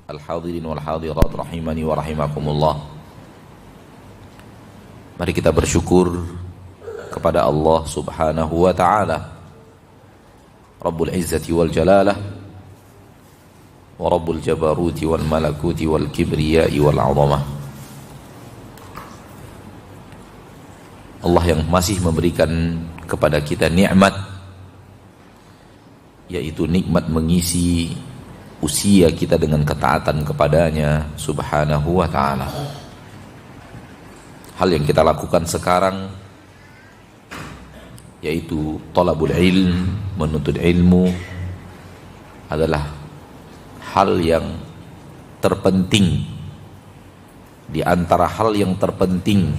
Al-hadirin wal hadirat rahimani wa rahimakumullah. Mari kita bersyukur kepada Allah Subhanahu wa ta'ala, Rabbul Izzati wal Jalalah wa Rabbul Jabaruti wal Malakuti wal Kibriyai wal Azamah. Allah yang masih memberikan kepada kita nikmat, yaitu nikmat mengisi usia kita dengan ketaatan kepadanya Subhanahu wa ta'ala. Hal yang kita lakukan sekarang yaitu talabul ilm, menuntut ilmu, adalah hal yang terpenting di antara hal yang terpenting,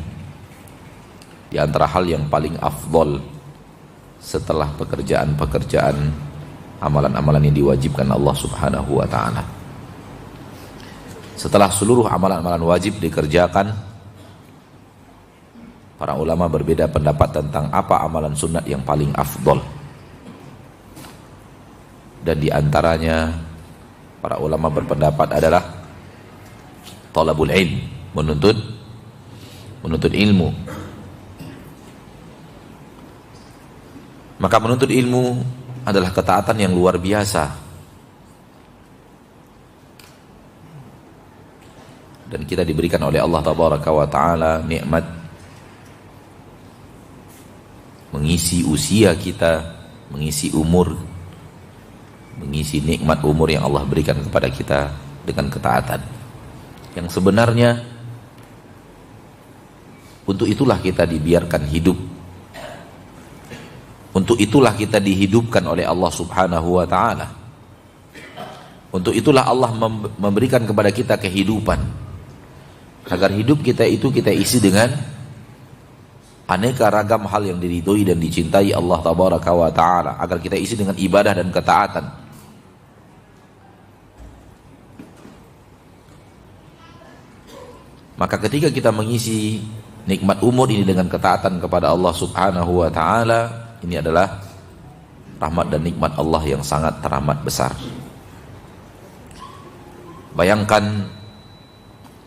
di antara hal yang paling afdol setelah pekerjaan-pekerjaan, amalan-amalan yang diwajibkan Allah Subhanahu wa ta'ala. Setelah seluruh amalan-amalan wajib dikerjakan, para ulama berbeda pendapat tentang apa amalan sunat yang paling afdol. Dan di antaranya para ulama berpendapat adalah talabul ilm, menuntut ilmu. Maka menuntut ilmu adalah ketaatan yang luar biasa, dan kita diberikan oleh Allah Tabaraka wa ta'ala nikmat mengisi usia kita, mengisi umur, mengisi nikmat umur yang Allah berikan kepada kita dengan ketaatan yang sebenarnya untuk itulah kita dibiarkan hidup. Untuk itulah kita dihidupkan oleh Allah Subhanahu wa ta'ala. Untuk itulah Allah memberikan kepada kita kehidupan, agar hidup kita itu kita isi dengan aneka ragam hal yang diridhoi dan dicintai Allah Tabaraka wa ta'ala, agar kita isi dengan ibadah dan ketaatan. Maka ketika kita mengisi nikmat umur ini dengan ketaatan kepada Allah Subhanahu wa ta'ala, ini adalah rahmat dan nikmat Allah yang sangat teramat besar. Bayangkan,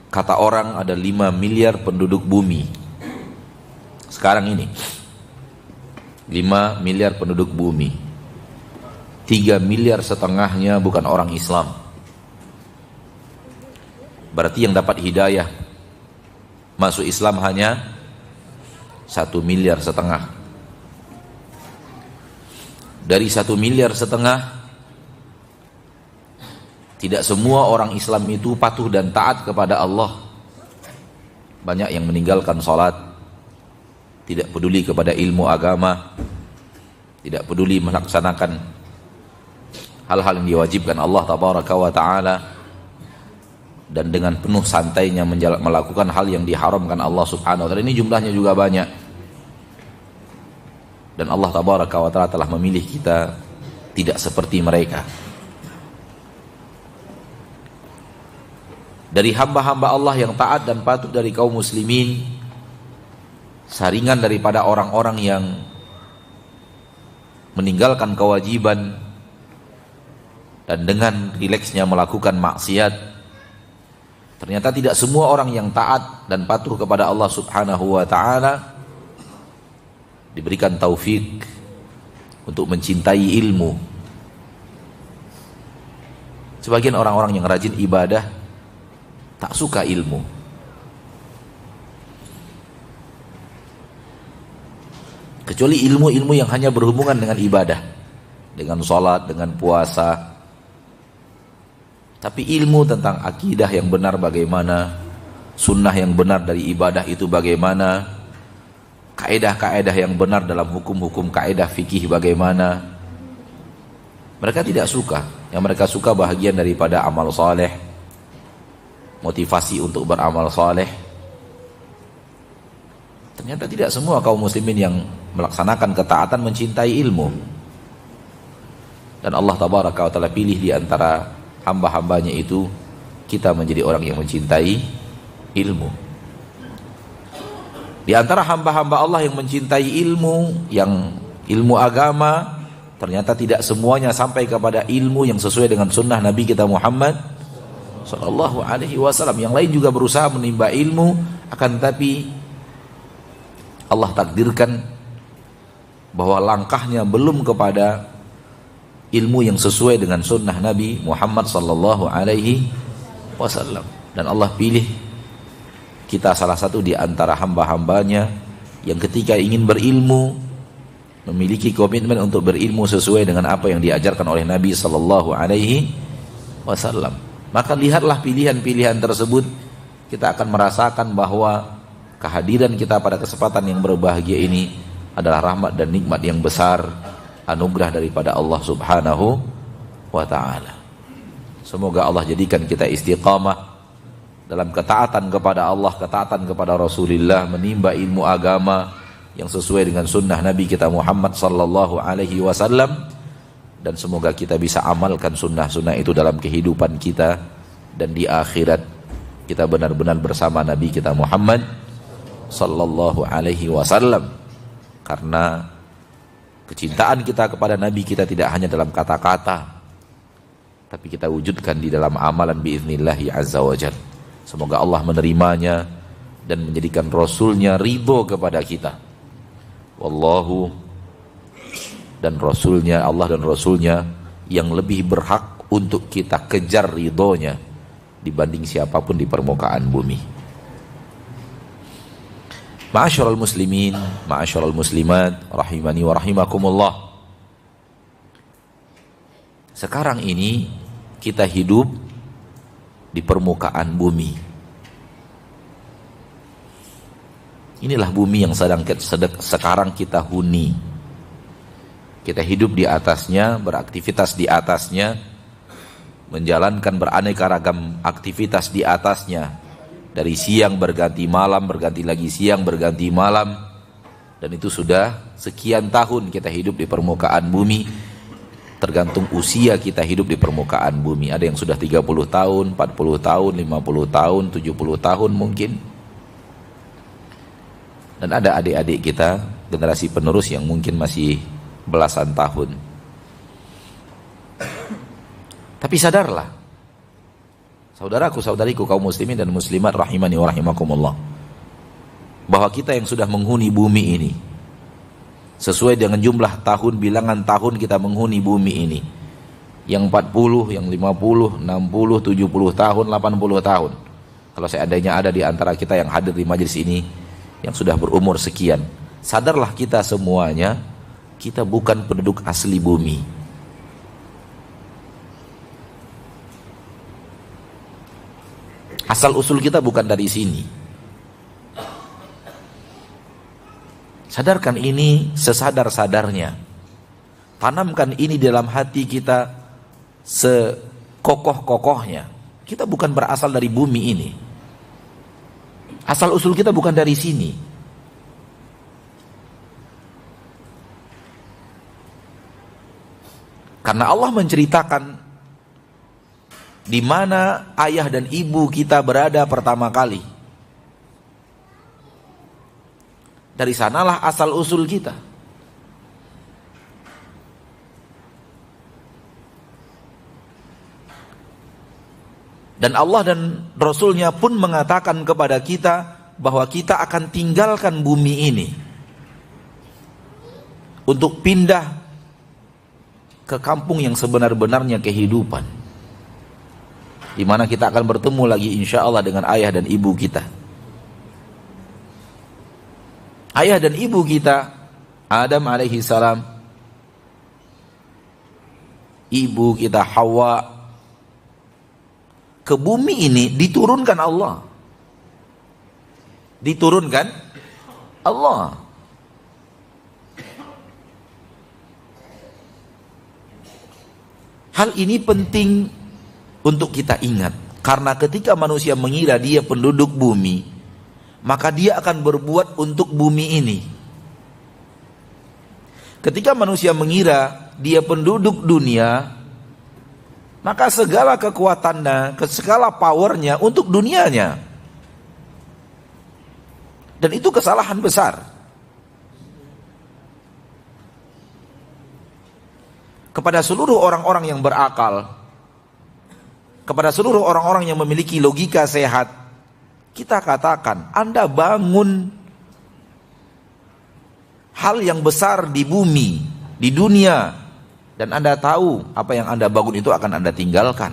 kata orang ada 5 miliar penduduk bumi sekarang ini, 5 miliar penduduk bumi, 3 miliar setengahnya bukan orang Islam. Berarti yang dapat hidayah masuk Islam hanya 1 miliar setengah. Dari 1 miliar setengah, tidak semua orang Islam itu patuh dan taat kepada Allah. Banyak yang meninggalkan sholat, tidak peduli kepada ilmu agama, tidak peduli melaksanakan hal-hal yang diwajibkan Allah Tabaraka wa ta'ala, dan dengan penuh santainya melakukan hal yang diharamkan Allah Subhanahu wa ta'ala. Ini jumlahnya juga banyak. Dan Allah Tabaraka wa ta'ala telah memilih kita tidak seperti mereka. Dari hamba-hamba Allah yang taat dan patuh dari kaum muslimin, saringan daripada orang-orang yang meninggalkan kewajiban dan dengan rileksnya melakukan maksiat, ternyata tidak semua orang yang taat dan patuh kepada Allah Subhanahu wa ta'ala diberikan taufik untuk mencintai ilmu. Sebagian orang-orang yang rajin ibadah tak suka ilmu. Kecuali ilmu-ilmu yang hanya berhubungan dengan ibadah, dengan sholat, dengan puasa. Tapi ilmu tentang akidah yang benar bagaimana, sunnah yang benar dari ibadah itu bagaimana, kaedah-kaedah yang benar dalam hukum-hukum kaedah fikih bagaimana, mereka tidak suka. Yang mereka suka bahagian daripada amal saleh, motivasi untuk beramal saleh. Ternyata tidak semua kaum muslimin yang melaksanakan ketaatan mencintai ilmu. Dan Allah Tabaraka wa ta'ala pilih di antara hamba-hambanya itu kita menjadi orang yang mencintai ilmu. Di antara hamba-hamba Allah yang mencintai ilmu, yang ilmu agama, ternyata tidak semuanya sampai kepada ilmu yang sesuai dengan sunnah Nabi kita Muhammad Sallallahu alaihi wasallam. Yang lain juga berusaha menimba ilmu, akan tapi Allah takdirkan bahwa langkahnya belum kepada ilmu yang sesuai dengan sunnah Nabi Muhammad sallallahu alaihi wasallam. Dan Allah pilih kita salah satu di antara hamba-hambanya yang ketika ingin berilmu memiliki komitmen untuk berilmu sesuai dengan apa yang diajarkan oleh Nabi sallallahu alaihi wasallam. Maka lihatlah pilihan-pilihan tersebut, kita akan merasakan bahwa kehadiran kita pada kesempatan yang berbahagia ini adalah rahmat dan nikmat yang besar, anugerah daripada Allah Subhanahu wa ta'ala. Semoga Allah jadikan kita istiqamah dalam ketaatan kepada Allah, ketaatan kepada Rasulullah, menimba ilmu agama yang sesuai dengan sunnah Nabi kita Muhammad sallallahu alaihi wasallam. Dan semoga kita bisa amalkan sunnah-sunnah itu dalam kehidupan kita, dan di akhirat kita benar-benar bersama Nabi kita Muhammad sallallahu alaihi wasallam. Karena kecintaan kita kepada Nabi kita tidak hanya dalam kata-kata, tapi kita wujudkan di dalam amalan biiznillahi azza wa jalla. Semoga Allah menerimanya dan menjadikan Rasulnya ridho kepada kita. Wallahu dan Rasulnya, Allah dan Rasulnya yang lebih berhak untuk kita kejar ridhonya dibanding siapapun di permukaan bumi. Ma'asyiral muslimin, ma'asyiral muslimat, rahimani wa rahimakumullah. Sekarang ini kita hidup di permukaan bumi. Inilah bumi yang sekarang kita huni. Kita hidup di atasnya, beraktivitas di atasnya, menjalankan beraneka ragam aktivitas di atasnya. Dari siang berganti malam, berganti lagi siang, berganti malam. Dan itu sudah sekian tahun kita hidup di permukaan bumi. Tergantung usia kita hidup di permukaan bumi. Ada yang sudah 30 tahun, 40 tahun, 50 tahun, 70 tahun mungkin. Dan ada adik-adik kita, generasi penerus yang mungkin masih belasan tahun. Tapi sadarlah, saudaraku, saudariku, kaum muslimin dan muslimat rahimani wa rahimakumullah, bahwa kita yang sudah menghuni bumi ini sesuai dengan jumlah tahun, bilangan tahun kita menghuni bumi ini, yang 40, yang 50, 60, 70 tahun, 80 tahun. Kalau seandainya ada di antara kita yang hadir di majelis ini yang sudah berumur sekian, sadarlah kita semuanya, kita bukan penduduk asli bumi. Asal usul kita bukan dari sini. Sadarkan ini sesadar-sadarnya. Tanamkan ini dalam hati kita sekokoh-kokohnya. Kita bukan berasal dari bumi ini. Asal usul kita bukan dari sini. Karena Allah menceritakan di mana ayah dan ibu kita berada pertama kali. Dari sanalah asal usul kita. Dan Allah dan Rasulnya pun mengatakan kepada kita bahwa kita akan tinggalkan bumi ini untuk pindah ke kampung yang sebenar-benarnya kehidupan, di mana kita akan bertemu lagi insya Allah dengan ayah dan ibu kita. Ayah dan ibu kita, Adam alaihi salam, ibu kita Hawa, ke bumi ini diturunkan Allah. Diturunkan Allah. Hal ini penting untuk kita ingat, karena ketika manusia mengira dia penduduk bumi, maka dia akan berbuat untuk bumi ini. Ketika manusia mengira dia penduduk dunia, maka segala kekuatannya, segala powernya untuk dunianya. Dan itu kesalahan besar. Kepada seluruh orang-orang yang berakal, kepada seluruh orang-orang yang memiliki logika sehat, kita katakan, Anda bangun hal yang besar di bumi, di dunia, dan Anda tahu apa yang Anda bangun itu akan Anda tinggalkan.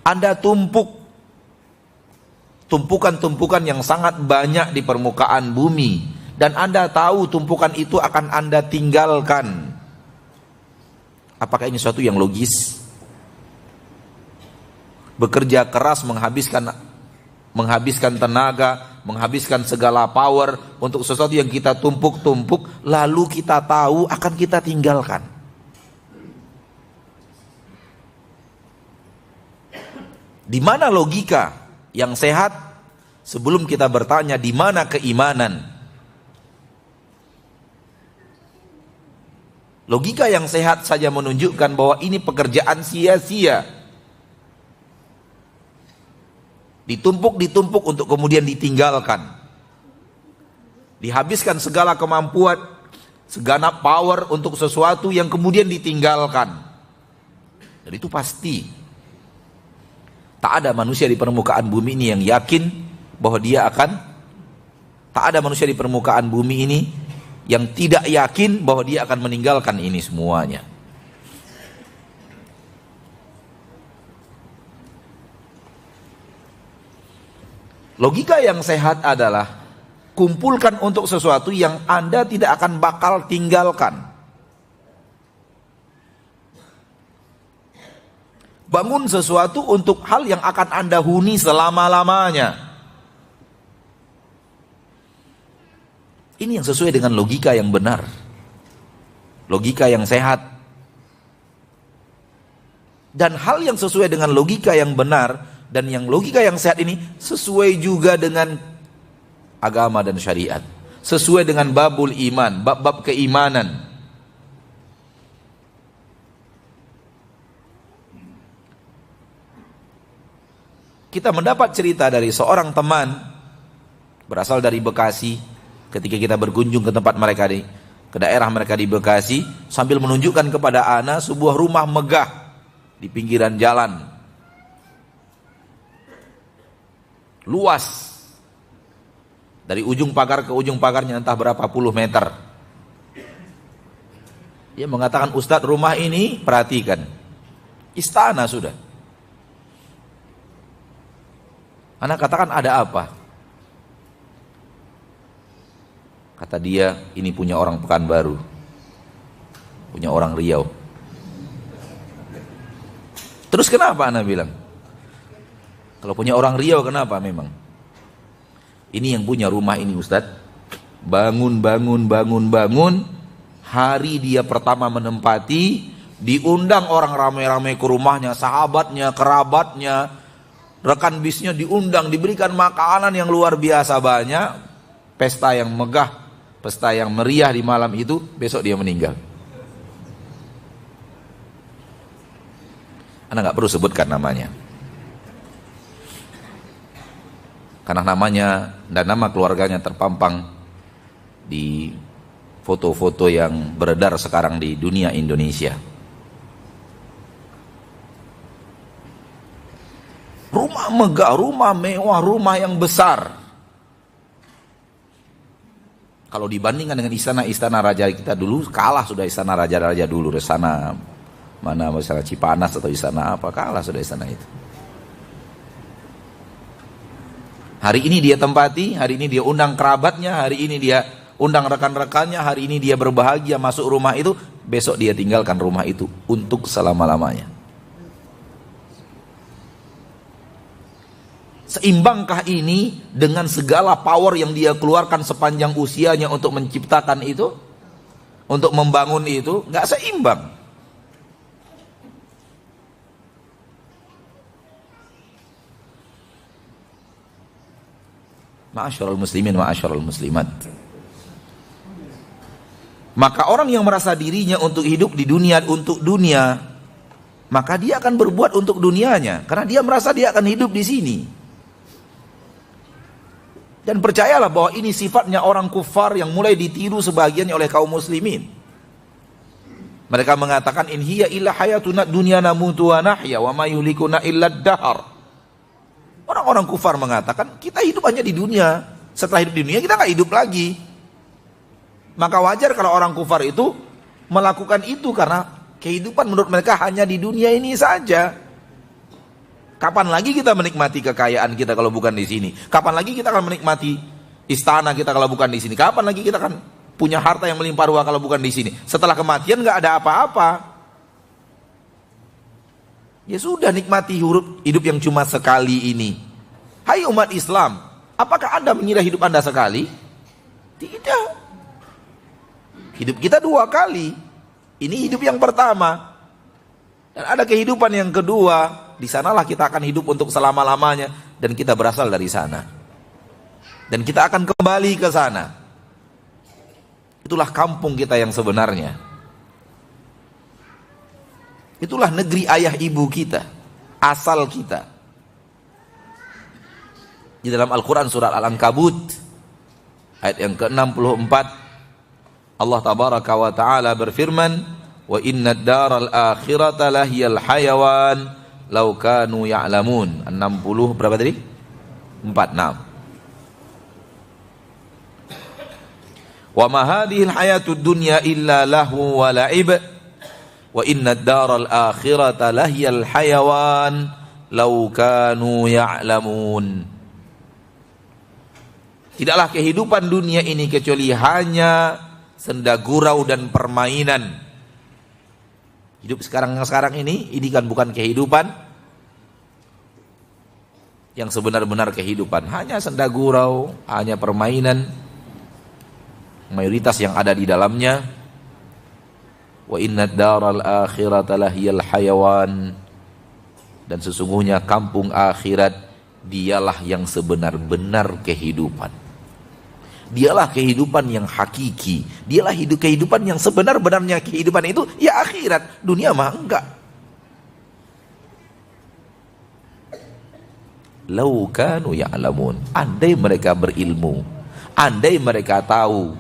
Anda tumpukan-tumpukan yang sangat banyak di permukaan bumi, dan Anda tahu tumpukan itu akan Anda tinggalkan. Apakah ini sesuatu yang logis? Bekerja keras, menghabiskan tenaga, menghabiskan segala power untuk sesuatu yang kita tumpuk-tumpuk, lalu kita tahu akan kita tinggalkan. Di mana logika yang sehat sebelum kita bertanya di mana keimanan? Logika yang sehat saja menunjukkan bahwa ini pekerjaan sia-sia. Ditumpuk untuk kemudian ditinggalkan. Dihabiskan segala kemampuan, segenap power untuk sesuatu yang kemudian ditinggalkan. Dan itu pasti. Tak ada manusia di permukaan bumi ini yang yakin bahwa dia akan, tak ada manusia di permukaan bumi ini yang tidak yakin bahwa dia akan meninggalkan ini semuanya. Logika yang sehat adalah kumpulkan untuk sesuatu yang Anda tidak akan bakal tinggalkan. Bangun sesuatu untuk hal yang akan Anda huni selama-lamanya. Ini yang sesuai dengan logika yang benar. Logika yang sehat. Dan hal yang sesuai dengan logika yang benar dan yang logika yang sehat ini sesuai juga dengan agama dan syariat. Sesuai dengan babul iman, bab-bab keimanan. Kita mendapat cerita dari seorang teman berasal dari Bekasi. Ketika kita berkunjung ke tempat mereka ke daerah mereka di Bekasi, sambil menunjukkan kepada ana sebuah rumah megah di pinggiran jalan, luas, dari ujung pagar ke ujung pagarnya entah berapa puluh meter. Dia mengatakan, Ustadz, rumah ini perhatikan, istana sudah. Anak katakan, ada apa? Kata dia, ini punya orang Pekanbaru, punya orang Riau. Terus kenapa anak bilang? Kalau punya orang Riau kenapa memang? Ini yang punya rumah ini Ustadz, bangun. Hari dia pertama menempati, diundang orang ramai-ramai ke rumahnya, sahabatnya, kerabatnya, rekan bisnisnya diundang, diberikan makanan yang luar biasa banyak, pesta yang megah, pesta yang meriah di malam itu. Besok dia meninggal. Anda nggak perlu sebutkan namanya, karena namanya dan nama keluarganya terpampang di foto-foto yang beredar sekarang di dunia Indonesia. Rumah megah, rumah mewah, rumah yang besar. Kalau dibandingkan dengan istana-istana raja kita dulu, kalah sudah istana raja-raja dulu. Istana mana, misalnya Cipanas atau istana apa, kalah sudah istana itu. Hari ini dia tempati, hari ini dia undang kerabatnya, hari ini dia undang rekan-rekannya, hari ini dia berbahagia masuk rumah itu, besok dia tinggalkan rumah itu untuk selama-lamanya. Seimbangkah ini dengan segala power yang dia keluarkan sepanjang usianya untuk menciptakan itu, untuk membangun itu? Nggak seimbang. Ma'asyiral muslimin, ma'asyiral muslimat. Maka orang yang merasa dirinya untuk hidup di dunia, untuk dunia, maka dia akan berbuat untuk dunianya, karena dia merasa dia akan hidup di sini. Dan percayalah bahwa ini sifatnya orang kufar yang mulai ditiru sebagiannya oleh kaum muslimin. Mereka mengatakan in hiya illa hayatuna dunya namutu wa nahya wa ma yuhlikuna illa ad-dahr. Orang-orang kufar mengatakan kita hidup hanya di dunia. Setelah hidup di dunia kita nggak hidup lagi. Maka wajar kalau orang kufar itu melakukan itu karena kehidupan menurut mereka hanya di dunia ini saja. Kapan lagi kita menikmati kekayaan kita kalau bukan di sini? Kapan lagi kita akan menikmati istana kita kalau bukan di sini? Kapan lagi kita akan punya harta yang melimpah ruah kalau bukan di sini? Setelah kematian nggak ada apa-apa. Ya sudah, nikmati hidup yang cuma sekali ini. Hai umat Islam, apakah Anda mengira hidup Anda sekali? Tidak. Hidup kita 2 kali. Ini hidup yang pertama. Dan ada kehidupan yang kedua. Di sanalah kita akan hidup untuk selama-lamanya. Dan kita berasal dari sana. Dan kita akan kembali ke sana. Itulah kampung kita yang sebenarnya. Itulah negeri ayah ibu kita, asal kita. Di dalam Al-Quran surat Al-Ankabut ayat yang ke-64, Allah tabaraka wa ta'ala berfirman, wa inna ad-daral akhirata lahiyal hayawan law kanu ya'lamun. 60 berapa tadi? 46. Wa ma hadhil hayatud dunya illa lahu wa la'ib wa inna ad-daral akhirata lahiyal hayawan law kanu ya'lamun. Tidaklah kehidupan dunia ini kecuali hanya senda gurau dan permainan. Hidup sekarang ini kan bukan kehidupan yang sebenar-benar kehidupan, hanya senda gurau, hanya permainan. Mayoritas yang ada di dalamnya. Wa inna ad-daral akhirata lahiyal hayawan. Dan sesungguhnya kampung akhirat dialah yang sebenar-benar kehidupan. Dialah kehidupan yang hakiki. Dialah kehidupan yang sebenar-benarnya. Kehidupan itu ya akhirat. Dunia mah enggak. Lau kanu ya'lamun. Andai mereka berilmu, andai mereka tahu,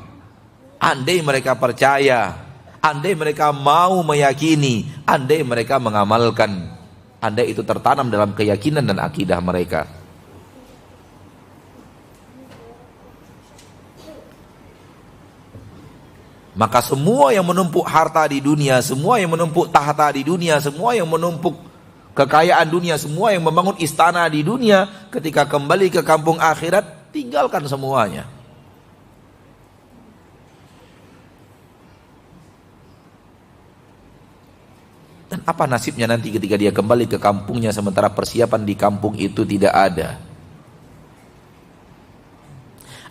andai mereka percaya, andai mereka mau meyakini, andai mereka mengamalkan, andai itu tertanam dalam keyakinan dan akidah mereka. Maka semua yang menumpuk harta di dunia, semua yang menumpuk tahta di dunia, semua yang menumpuk kekayaan dunia, semua yang membangun istana di dunia, ketika kembali ke kampung akhirat, tinggalkan semuanya. Dan apa nasibnya nanti ketika dia kembali ke kampungnya sementara persiapan di kampung itu tidak ada?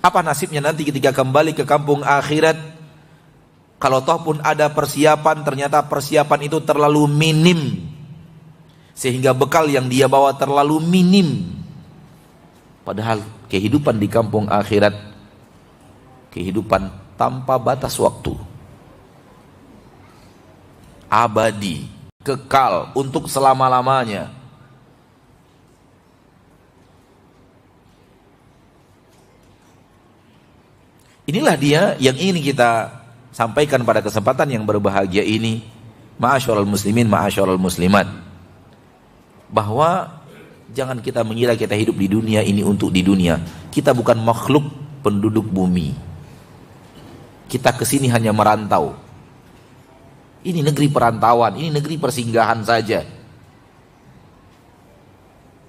Apa nasibnya nanti ketika kembali ke kampung akhirat, kalau toh pun ada persiapan, ternyata persiapan itu terlalu minim, sehingga bekal yang dia bawa terlalu minim. Padahal kehidupan di kampung akhirat, kehidupan tanpa batas waktu, abadi, kekal untuk selama-lamanya. Inilah dia yang ingin kita sampaikan pada kesempatan yang berbahagia ini, ma'asyiral muslimin, ma'asyiral muslimat, bahwa jangan kita mengira kita hidup di dunia ini untuk di dunia. Kita bukan makhluk penduduk bumi. Kita kesini hanya merantau. Ini negeri perantauan, ini negeri persinggahan saja.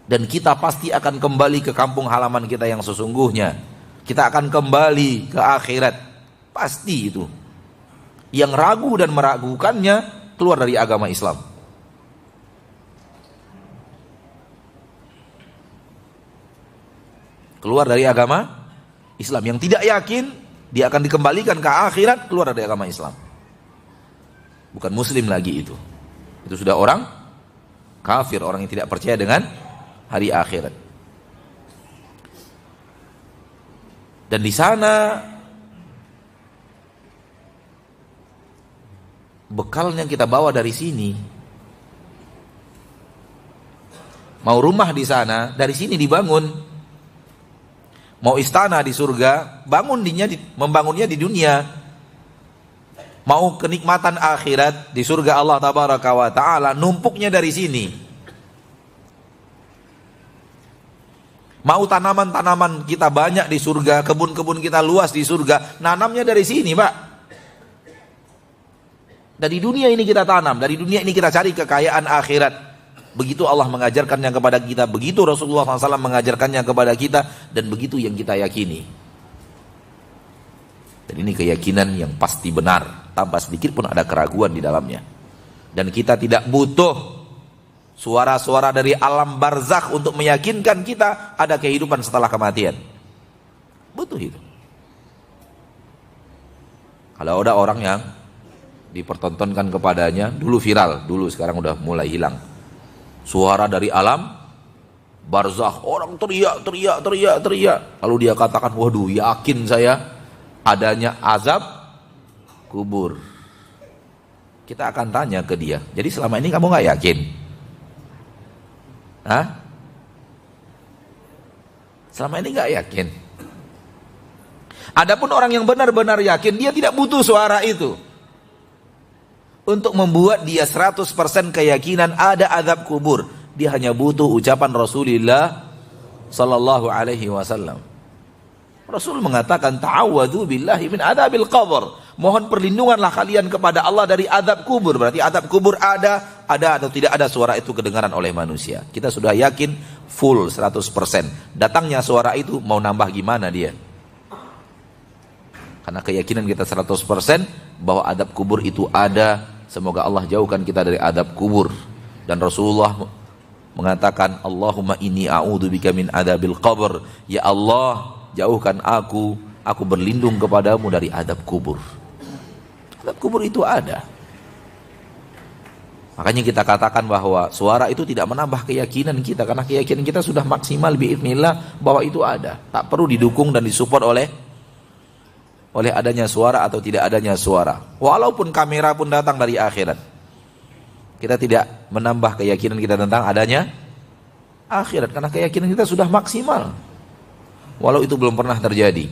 Dan kita pasti akan kembali ke kampung halaman kita yang sesungguhnya. Kita akan kembali ke akhirat. Pasti itu. Yang ragu dan meragukannya keluar dari agama Islam. Keluar dari agama Islam. Yang tidak yakin dia akan dikembalikan ke akhirat, keluar dari agama Islam. Bukan muslim lagi itu. Itu sudah orang kafir, orang yang tidak percaya dengan hari akhirat. Dan di sana bekal yang kita bawa dari sini, mau rumah di sana, dari sini dibangun. Mau istana di surga, membangunnya di dunia. Mau kenikmatan akhirat di surga Allah tabaraka wa taala, numpuknya dari sini. Mau tanaman-tanaman kita banyak di surga, kebun-kebun kita luas di surga, nanamnya dari sini, Pak. Dari dunia ini kita tanam, dari dunia ini kita cari kekayaan akhirat. Begitu Allah mengajarkannya kepada kita, begitu Rasulullah SAW mengajarkannya kepada kita, dan begitu yang kita yakini. Dan ini keyakinan yang pasti benar, tanpa sedikit pun ada keraguan di dalamnya. Dan kita tidak butuh suara-suara dari alam barzakh untuk meyakinkan kita ada kehidupan setelah kematian. Butuh itu. Kalau ada orang yang dipertontonkan kepadanya, dulu viral, dulu sekarang udah mulai hilang. Suara dari alam barzakh, orang teriak. Lalu dia katakan, waduh, yakin saya adanya azab kubur. Kita akan tanya ke dia, jadi selama ini kamu gak yakin? Hah? Selama ini gak yakin? Adapun orang yang benar-benar yakin, dia tidak butuh suara itu untuk membuat dia 100% keyakinan ada azab kubur. Dia hanya butuh ucapan Rasulullah sallallahu alaihi wasallam. Rasul mengatakan, ta'awwadhu billahi min adzabil qabr. Mohon perlindunganlah kalian kepada Allah dari azab kubur. Berarti azab kubur ada atau tidak ada suara itu kedengaran oleh manusia. Kita sudah yakin full 100%. Datangnya suara itu mau nambah gimana dia? Karena keyakinan kita 100% bahwa azab kubur itu ada. Semoga Allah jauhkan kita dari azab kubur. Dan Rasulullah mengatakan, Allahumma inni a'udzubika min adzabil qabr. Ya Allah, jauhkan aku berlindung kepadamu dari azab kubur. Azab kubur itu ada. Makanya kita katakan bahwa suara itu tidak menambah keyakinan kita, karena keyakinan kita sudah maksimal biidznillah bahwa itu ada. Tak perlu didukung dan disupport oleh adanya suara atau tidak adanya suara. Walaupun kamera pun datang dari akhirat, kita tidak menambah keyakinan kita tentang adanya akhirat, karena keyakinan kita sudah maksimal walau itu belum pernah terjadi.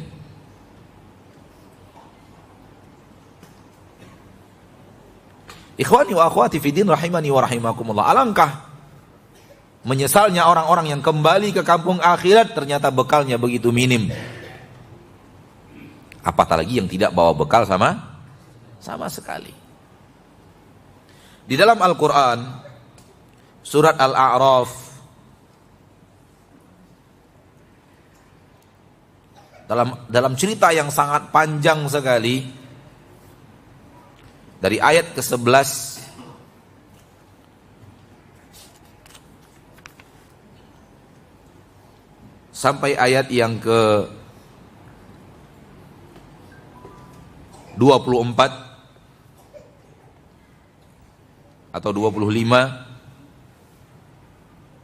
Ikhwani wa akhwati fiddin rahimani wa rahimakumullah. Alangkah menyesalnya orang-orang yang kembali ke kampung akhirat ternyata bekalnya begitu minim. Apatah lagi yang tidak bawa bekal sama sekali. Di dalam Al-Quran surat Al-A'raf dalam cerita yang sangat panjang sekali, dari ayat ke-11 sampai ayat yang ke-24 atau 25,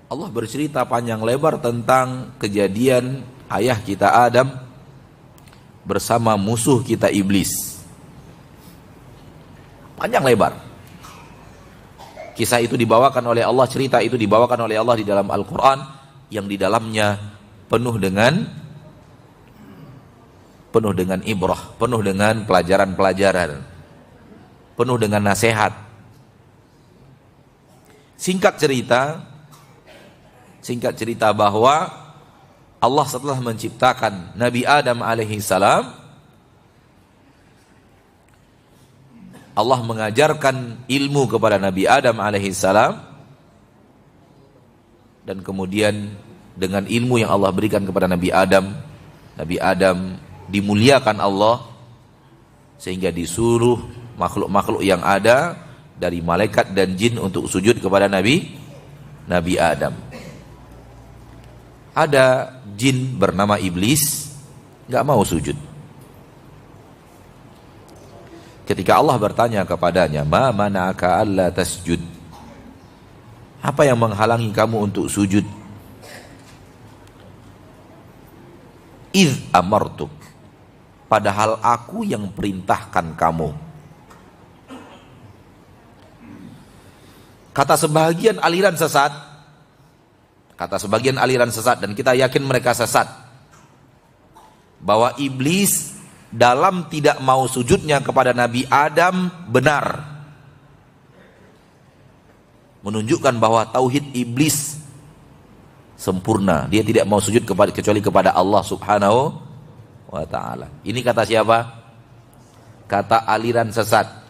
Allah bercerita panjang lebar tentang kejadian ayah kita Adam bersama musuh kita iblis. Panjang lebar. Kisah itu dibawakan oleh Allah, cerita itu dibawakan oleh Allah di dalam Al-Quran, yang di dalamnya penuh dengan ibrah, penuh dengan pelajaran-pelajaran, penuh dengan nasihat. Singkat cerita bahwa Allah setelah menciptakan Nabi Adam alaihi salam, Allah mengajarkan ilmu kepada Nabi Adam alaihi salam, dan kemudian dengan ilmu yang Allah berikan kepada Nabi Adam dimuliakan Allah sehingga disuruh makhluk-makhluk yang ada dari malaikat dan jin untuk sujud kepada Nabi Adam. Ada jin bernama iblis enggak mau sujud. Ketika Allah bertanya kepadanya, "Ma mana'aka alla tasjud?" Apa yang menghalangi kamu untuk sujud? "Idz amartuk." Padahal aku yang perintahkan kamu. Kata sebagian aliran sesat, dan kita yakin mereka sesat, bahwa iblis dalam tidak mau sujudnya kepada Nabi Adam benar, menunjukkan bahwa tauhid iblis sempurna. Dia tidak mau sujud kecuali kepada Allah Subhanahu wa ta'ala. Ini kata siapa? Kata aliran sesat.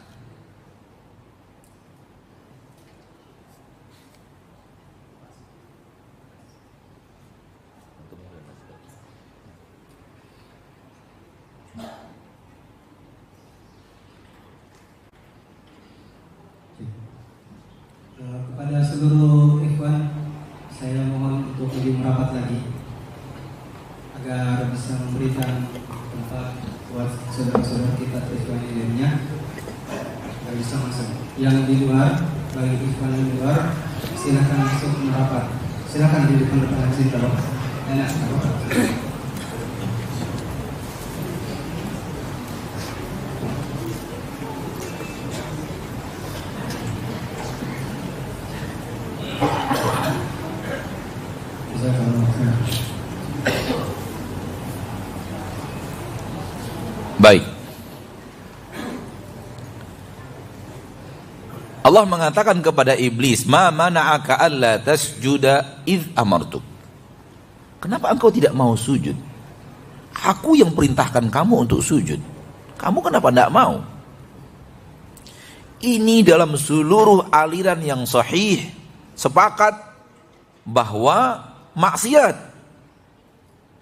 Kepada seluruh ikhwan, saya mohon untuk lebih merapat lagi agar bisa memberikan tempat buat saudara-saudara kita ikhwan yang lainnya agar bisa masuk. Yang di luar, bagi ikhwan yang di luar, silakan masuk merapat. Silakan di depan sini kalau enak. Baik. Allah mengatakan kepada iblis, "Ma mana'aka alla tasjuda idz amartuk." Kenapa engkau tidak mau sujud? Aku yang perintahkan kamu untuk sujud. Kamu kenapa tidak mau? Ini dalam seluruh aliran yang sahih sepakat bahwa maksiat.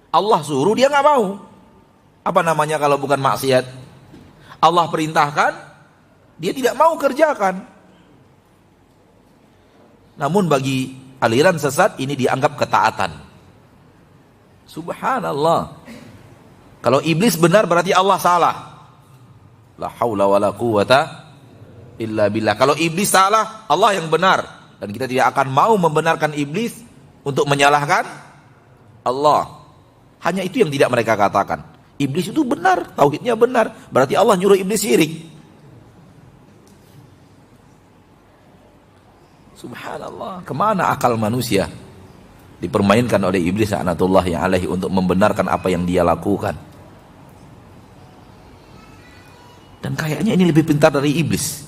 Allah suruh dia nggak mau. Apa namanya kalau bukan maksiat? Allah perintahkan, dia tidak mau kerjakan. Namun bagi aliran sesat ini dianggap ketaatan. Subhanallah. Kalau iblis benar berarti Allah salah. La haula wala quwata illa billah. Kalau iblis salah, Allah yang benar. Dan kita tidak akan mau membenarkan iblis untuk menyalahkan Allah. Hanya itu yang tidak mereka katakan. Iblis itu benar, tauhidnya benar. Berarti Allah nyuruh iblis syirik. Subhanallah. Kemana akal manusia dipermainkan oleh iblis laknatullahi alaihi untuk membenarkan apa yang dia lakukan. Dan kayaknya ini lebih pintar dari iblis.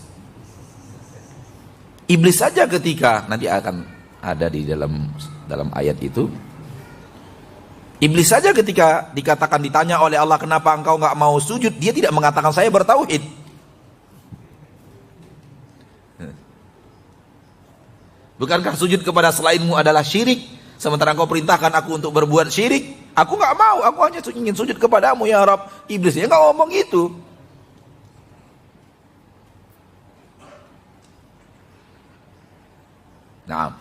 Iblis saja ketika nanti akan ada di dalam ayat itu. Iblis saja ketika dikatakan ditanya oleh Allah kenapa engkau nggak mau sujud, dia tidak mengatakan saya bertauhid. Bukankah sujud kepada selainmu adalah syirik? Sementara engkau perintahkan aku untuk berbuat syirik, aku nggak mau, aku hanya ingin sujud kepadamu ya Rabb. Iblisnya nggak ngomong gitu. Nah,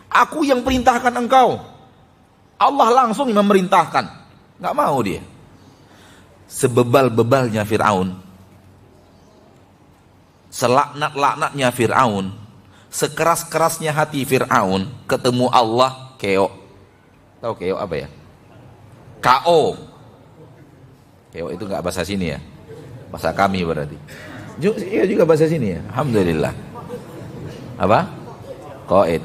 aku yang perintahkan engkau. Allah langsung memerintahkan. Nggak mau dia. Sebebal-bebalnya Fir'aun, selaknat-laknatnya Fir'aun, sekeras-kerasnya hati Fir'aun, ketemu Allah keok. Tahu keok apa ya? K.O. Keok itu nggak bahasa sini ya? Bahasa kami berarti. Iya juga bahasa sini ya? Alhamdulillah. Apa? Qaid.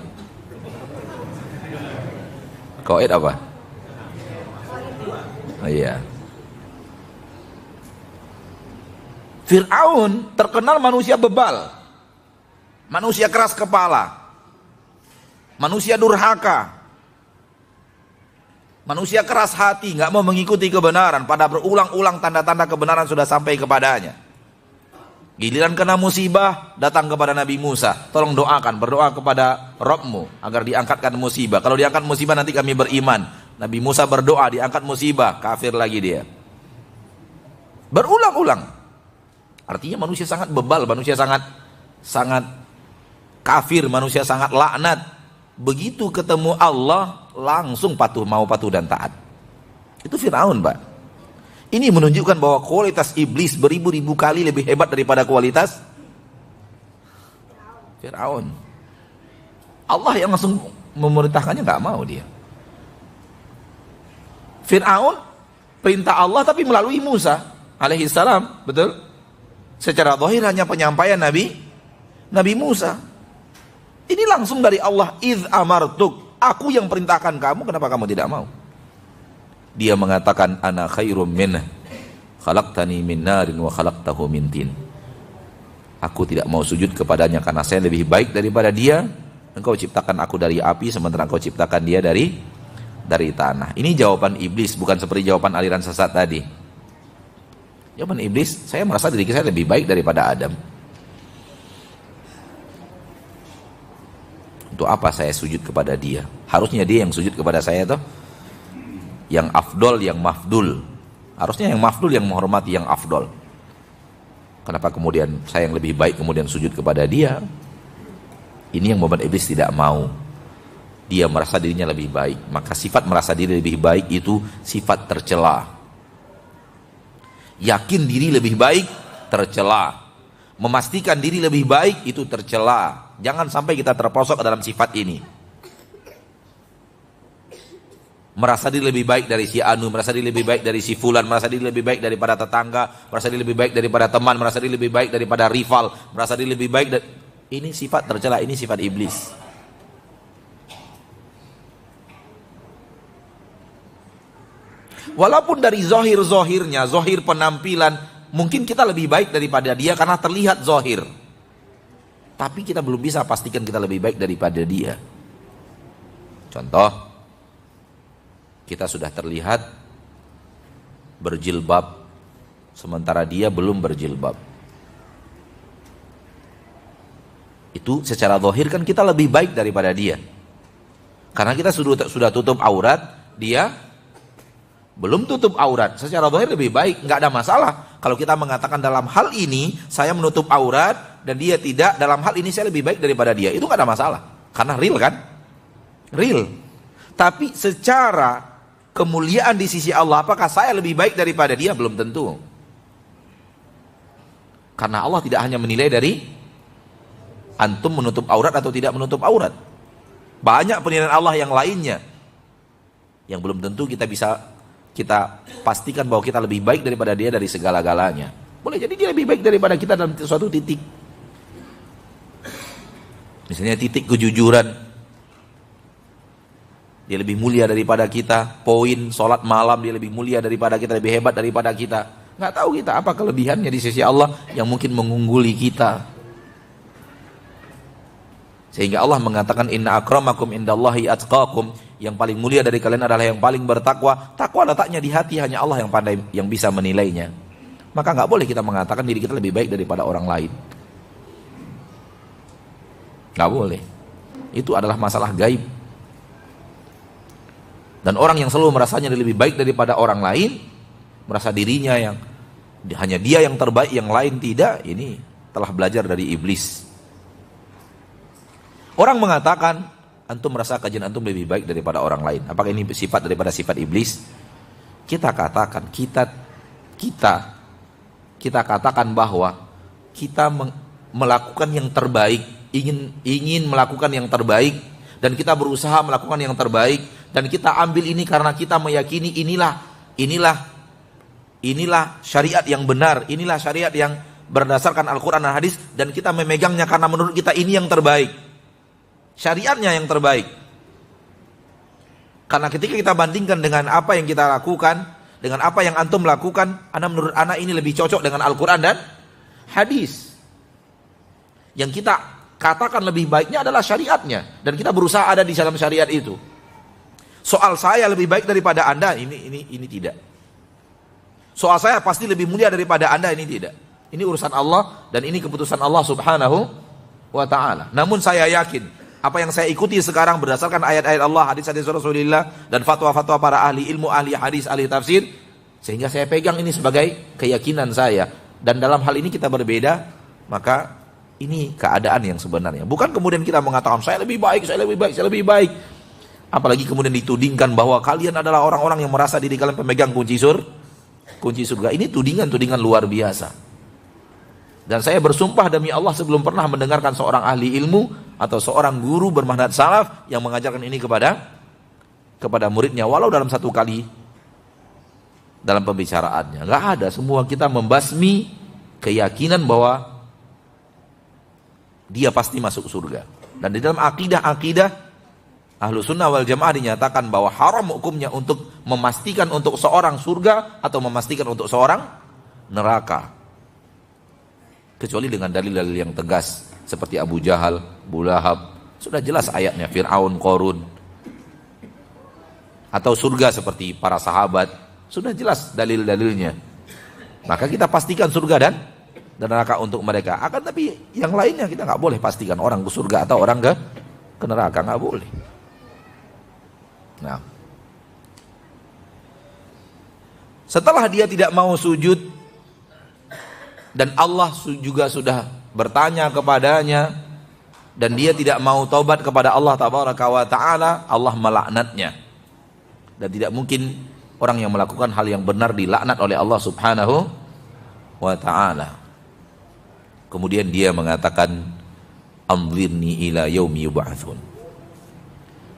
Qaid apa? Oh iya. Fir'aun terkenal manusia bebal, manusia keras kepala, manusia durhaka, manusia keras hati, nggak mau mengikuti kebenaran. Pada berulang-ulang tanda-tanda kebenaran sudah sampai kepadanya. Giliran kena musibah, datang kepada Nabi Musa, tolong doakan, berdoa kepada Rabbmu agar diangkatkan musibah. Kalau diangkat musibah nanti kami beriman. Nabi Musa berdoa, diangkat musibah, kafir lagi dia. Berulang-ulang. Artinya manusia sangat bebal, manusia sangat kafir, manusia sangat laknat. Begitu ketemu Allah, langsung mau patuh dan taat. Itu Fir'aun, Pak. Ini menunjukkan bahwa kualitas iblis beribu-ribu kali lebih hebat daripada kualitas Fir'aun. Allah yang langsung memerintahkannya nggak mau dia. Fir'aun perintah Allah tapi melalui Musa alaihi salam, betul? Secara zahir hanya penyampaian Nabi Musa. Ini langsung dari Allah, idz amartuk, aku yang perintahkan kamu, kenapa kamu tidak mau? Dia mengatakan ana khairum minhu, khalaqtani min narin wa khalaqtahu min tin. Aku tidak mau sujud kepadanya karena saya lebih baik daripada dia. Engkau ciptakan aku dari api sementara engkau ciptakan dia dari tanah. Ini jawaban iblis, bukan seperti jawaban aliran sesat tadi. Jawaban iblis, saya merasa diri saya lebih baik daripada Adam. Untuk apa saya sujud kepada dia? Harusnya dia yang sujud kepada saya toh. Yang afdol, yang mafdul. Harusnya yang mafdul yang menghormati yang afdol. Kenapa kemudian saya yang lebih baik kemudian sujud kepada dia? Ini yang membuat iblis tidak mau. Dia merasa dirinya lebih baik. Maka sifat merasa diri lebih baik itu sifat tercela. Yakin diri lebih baik tercela. Memastikan diri lebih baik itu tercela. Jangan sampai kita terperosok dalam sifat ini. Merasa diri lebih baik dari si Anu, merasa diri lebih baik dari si Fulan, merasa diri lebih baik daripada tetangga, merasa diri lebih baik daripada teman, merasa diri lebih baik daripada rival, merasa diri lebih baik ini sifat tercela, ini sifat iblis. Walaupun dari zohir-zohirnya, zohir penampilan, mungkin kita lebih baik daripada dia karena terlihat zohir. Tapi kita belum bisa pastikan kita lebih baik daripada dia. Contoh, kita sudah terlihat berjilbab, sementara dia belum berjilbab. Itu secara zahir kan kita lebih baik daripada dia. Karena kita sudah tutup aurat, dia belum tutup aurat. Secara zahir lebih baik, nggak ada masalah. Kalau kita mengatakan dalam hal ini, saya menutup aurat dan dia tidak, dalam hal ini saya lebih baik daripada dia. Itu nggak ada masalah. Karena real kan? Real. Tapi secara kemuliaan di sisi Allah, apakah saya lebih baik daripada dia? Belum tentu. Karena Allah tidak hanya menilai dari antum menutup aurat atau tidak menutup aurat. Banyak penilaian Allah yang lainnya yang belum tentu kita pastikan bahwa kita lebih baik daripada dia dari segala-galanya. Boleh jadi dia lebih baik daripada kita dalam suatu titik. Misalnya titik kejujuran. Dia lebih mulia daripada kita. Poin sholat malam dia lebih mulia daripada kita, lebih hebat daripada kita. Nggak tahu kita apa kelebihannya di sisi Allah yang mungkin mengungguli kita. Sehingga Allah mengatakan inna akramakum indallahi atqakum. Yang paling mulia dari kalian adalah yang paling bertakwa. Takwa letaknya di hati, hanya Allah yang pandai, yang bisa menilainya. Maka nggak boleh kita mengatakan diri kita lebih baik daripada orang lain. Nggak boleh. Itu adalah masalah gaib. Dan orang yang selalu merasanya lebih baik daripada orang lain, merasa dirinya yang hanya dia yang terbaik, yang lain tidak, ini telah belajar dari iblis. Orang mengatakan, antum merasa kajian antum lebih baik daripada orang lain. Apakah ini sifat daripada sifat iblis? Kita katakan, kita katakan bahwa kita melakukan yang terbaik, ingin melakukan yang terbaik, dan kita berusaha melakukan yang terbaik, dan kita ambil ini karena kita meyakini inilah syariat yang benar, inilah syariat yang berdasarkan Al-Quran dan hadis, dan kita memegangnya karena menurut kita ini yang terbaik, syariatnya yang terbaik. Karena ketika kita bandingkan dengan apa yang kita lakukan, dengan apa yang antum lakukan, menurut anak ini lebih cocok dengan Al-Quran dan hadis. Yang kita katakan lebih baiknya adalah syariatnya, dan kita berusaha ada di dalam syariat itu. Soal saya lebih baik daripada Anda, ini tidak. Soal saya pasti lebih mulia daripada Anda, ini tidak. Ini urusan Allah dan ini keputusan Allah Subhanahu wa ta'ala. Namun saya yakin apa yang saya ikuti sekarang berdasarkan ayat-ayat Allah, hadis-hadis Rasulullah, dan fatwa-fatwa para ahli ilmu, ahli hadis, ahli tafsir, sehingga saya pegang ini sebagai keyakinan saya. Dan dalam hal ini kita berbeda, maka ini keadaan yang sebenarnya. Bukan kemudian kita mengatakan saya lebih baik, saya lebih baik, saya lebih baik. Apalagi kemudian ditudingkan bahwa kalian adalah orang-orang yang merasa diri kalian pemegang kunci surga. Ini tudingan luar biasa. Dan saya bersumpah demi Allah sebelum pernah mendengarkan seorang ahli ilmu atau seorang guru bermanhaj salaf yang mengajarkan ini kepada muridnya, walau dalam satu kali dalam pembicaraannya. Nggak ada, semua kita membasmi keyakinan bahwa dia pasti masuk surga. Dan di dalam akidah Ahlu Sunnah wal Jamaah dinyatakan bahwa haram hukumnya untuk memastikan untuk seorang surga atau memastikan untuk seorang neraka. Kecuali dengan dalil-dalil yang tegas seperti Abu Jahal, Abu Lahab, sudah jelas ayatnya, Fir'aun, Qarun. Atau surga seperti para sahabat, sudah jelas dalil-dalilnya. Maka kita pastikan surga dan neraka untuk mereka. Akan tapi yang lainnya kita nggak boleh pastikan orang ke surga atau orang ke neraka, nggak boleh. Nah, setelah dia tidak mau sujud dan Allah juga sudah bertanya kepadanya dan dia tidak mau taubat kepada Allah tabaraka wa taala, Allah melaknatnya. Dan tidak mungkin orang yang melakukan hal yang benar dilaknat oleh Allah subhanahu wa taala. Kemudian dia mengatakan, anzirni ila yaumi yub'atsun.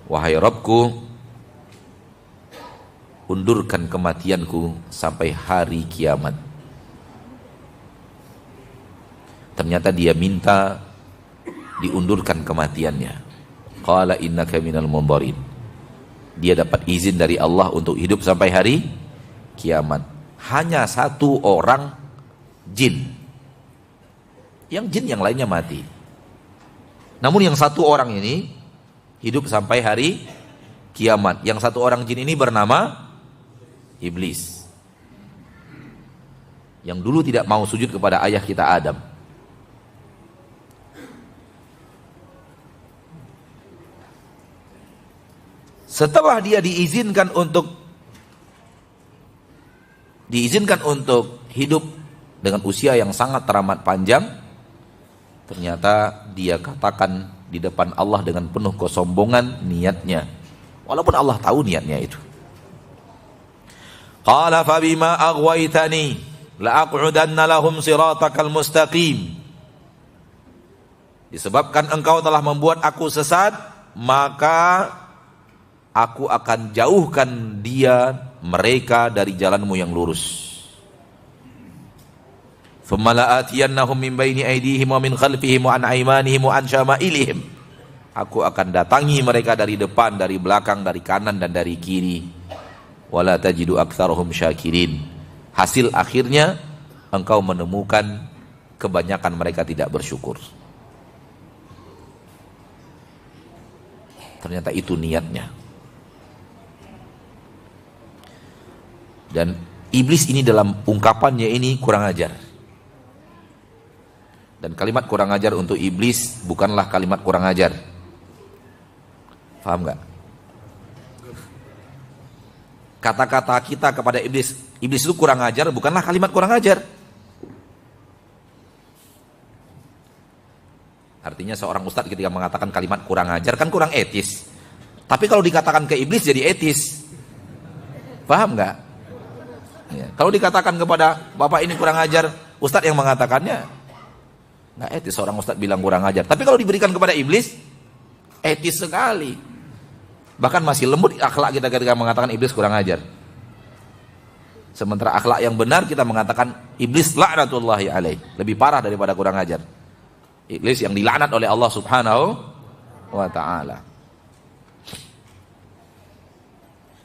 Wahai Rabbku, undurkan kematianku sampai hari kiamat. Ternyata dia minta diundurkan kematiannya. Qala innaka minal mundharin. Dia dapat izin dari Allah untuk hidup sampai hari kiamat. Hanya satu orang jin. Yang jin yang lainnya mati. Namun yang satu orang ini hidup sampai hari kiamat. Yang satu orang jin ini bernama Iblis, yang dulu tidak mau sujud kepada ayah kita Adam. Setelah dia diizinkan untuk hidup dengan usia yang sangat teramat panjang, ternyata dia katakan di depan Allah dengan penuh kesombongan niatnya, walaupun Allah tahu niatnya itu. Qala fabima aghwaytani la'aq'udanna lahum siratakal mustaqim. Disebabkan engkau telah membuat aku sesat, maka aku akan jauhkan mereka dari jalanmu yang lurus. Thumma la'atiyannahum min baini aydihim wa min khalfihim wa an aymanihim wa an syama'ilihim. Aku akan datangi mereka dari depan, dari belakang, dari kanan dan dari kiri. Wala tajidu aktsarahum syakirin. Hasil akhirnya engkau menemukan kebanyakan mereka tidak bersyukur. Ternyata itu niatnya. Dan iblis ini dalam ungkapannya ini kurang ajar. Dan kalimat kurang ajar untuk iblis bukanlah kalimat kurang ajar. Paham enggak? Kata-kata kita kepada iblis itu kurang ajar bukanlah kalimat kurang ajar. Artinya seorang ustadz ketika mengatakan kalimat kurang ajar kan kurang etis. Tapi kalau dikatakan ke iblis jadi etis. Paham nggak? Ya. Kalau dikatakan kepada bapak ini kurang ajar, ustadz yang mengatakannya nggak etis. Seorang ustadz bilang kurang ajar. Tapi kalau diberikan kepada iblis, etis sekali. Bahkan masih lembut akhlak kita ketika mengatakan iblis kurang ajar. Sementara akhlak yang benar kita mengatakan iblis laknatullahi alaih, lebih parah daripada kurang ajar. Iblis yang dilaknat oleh Allah subhanahu wa ta'ala.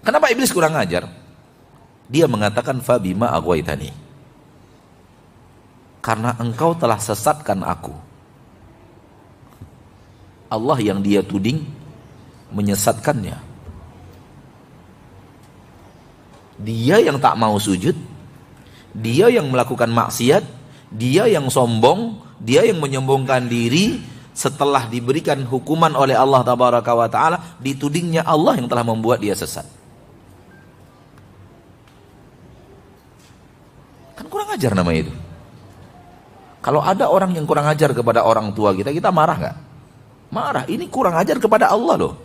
Kenapa iblis kurang ajar? Dia mengatakan fabima aghwaytani. Karena engkau telah sesatkan aku. Allah yang dia tuding menyesatkannya. Dia yang tak mau sujud, dia yang melakukan maksiat, dia yang sombong, dia yang menyombongkan diri. Setelah diberikan hukuman oleh Allah tabaraka wa ta'ala, ditudingnya Allah yang telah membuat dia sesat. Kan kurang ajar namanya itu. Kalau ada orang yang kurang ajar kepada orang tua kita, kita marah nggak? Marah. Ini kurang ajar kepada Allah loh.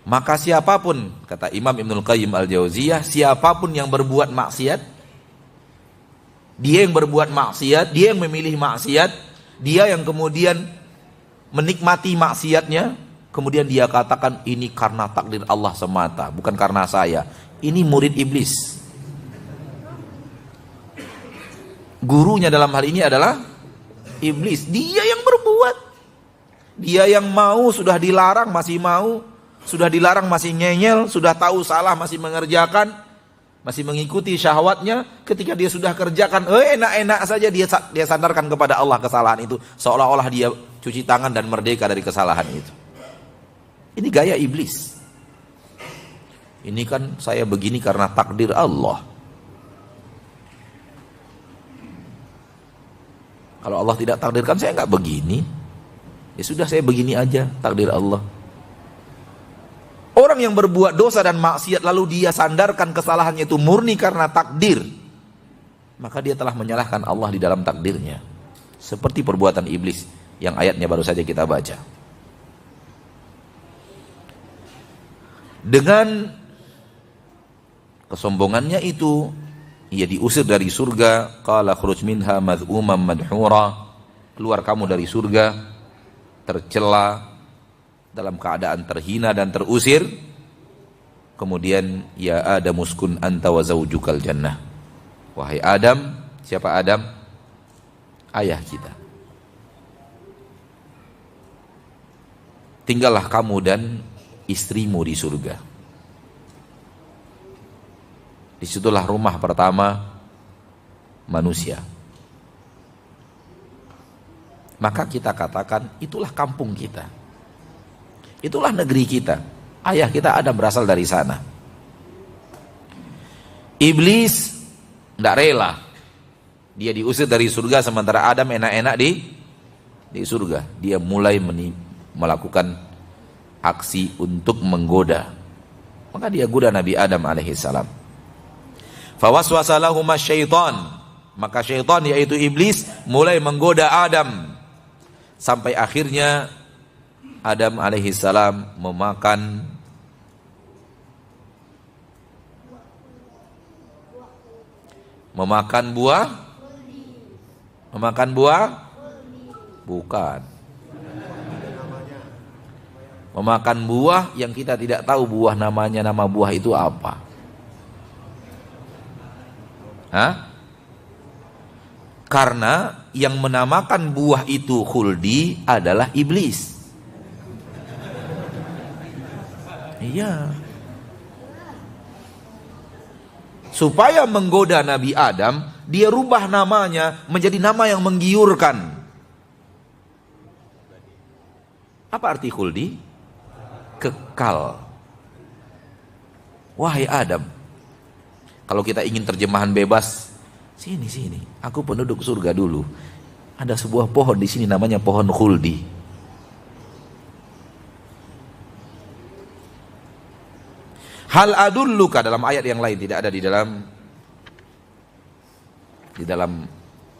Maka siapapun, kata Imam Ibnul Qayyim Al-Jauziyah, siapapun yang berbuat maksiat, dia yang berbuat maksiat, dia yang memilih maksiat, dia yang kemudian menikmati maksiatnya, kemudian dia katakan ini karena takdir Allah semata, bukan karena saya. Ini murid iblis. Gurunya dalam hal ini adalah iblis. Dia yang berbuat, dia yang mau, sudah dilarang masih mau. Sudah dilarang masih ngeyel, sudah tahu salah masih mengerjakan, masih mengikuti syahwatnya. Ketika dia sudah kerjakan, enak-enak saja dia sandarkan kepada Allah kesalahan itu, seolah-olah dia cuci tangan dan merdeka dari kesalahan itu. Ini gaya iblis. Ini kan saya begini karena takdir Allah. Kalau Allah tidak takdirkan saya nggak begini, ya sudah saya begini aja, takdir Allah. Orang yang berbuat dosa dan maksiat lalu dia sandarkan kesalahannya itu murni karena takdir, maka dia telah menyalahkan Allah di dalam takdirnya. Seperti perbuatan iblis yang ayatnya baru saja kita baca. Dengan kesombongannya itu ia diusir dari surga. Qala khruj minha madh'uman madhura. Keluar kamu dari surga tercela, dalam keadaan terhina dan terusir. Kemudian ya Adam uskun anta wa zawjukal jannah. Wahai Adam, siapa Adam? Ayah kita. Tinggallah kamu dan istrimu di surga. Disitulah rumah pertama manusia. Maka kita katakan itulah kampung kita, itulah negeri kita. Ayah kita Adam berasal dari sana. Iblis tidak rela, dia diusir dari surga sementara Adam enak-enak di surga. Dia mulai melakukan aksi untuk menggoda. Maka dia goda Nabi Adam alaihissalam. Fawaswasa lahuma syaitan, maka syaitan yaitu iblis mulai menggoda Adam sampai akhirnya Adam alaihissalam memakan buah bukan, memakan buah yang kita tidak tahu buah namanya, nama buah itu apa. Karena yang menamakan buah itu khuldi adalah iblis. Iya. Supaya menggoda Nabi Adam, dia rubah namanya menjadi nama yang menggiurkan. Apa arti khuldi? Kekal. Wahai Adam, kalau kita ingin terjemahan bebas, sini, aku penduduk surga dulu. Ada sebuah pohon di sini namanya pohon khuldi. Hal adulluka, dalam ayat yang lain, tidak ada di dalam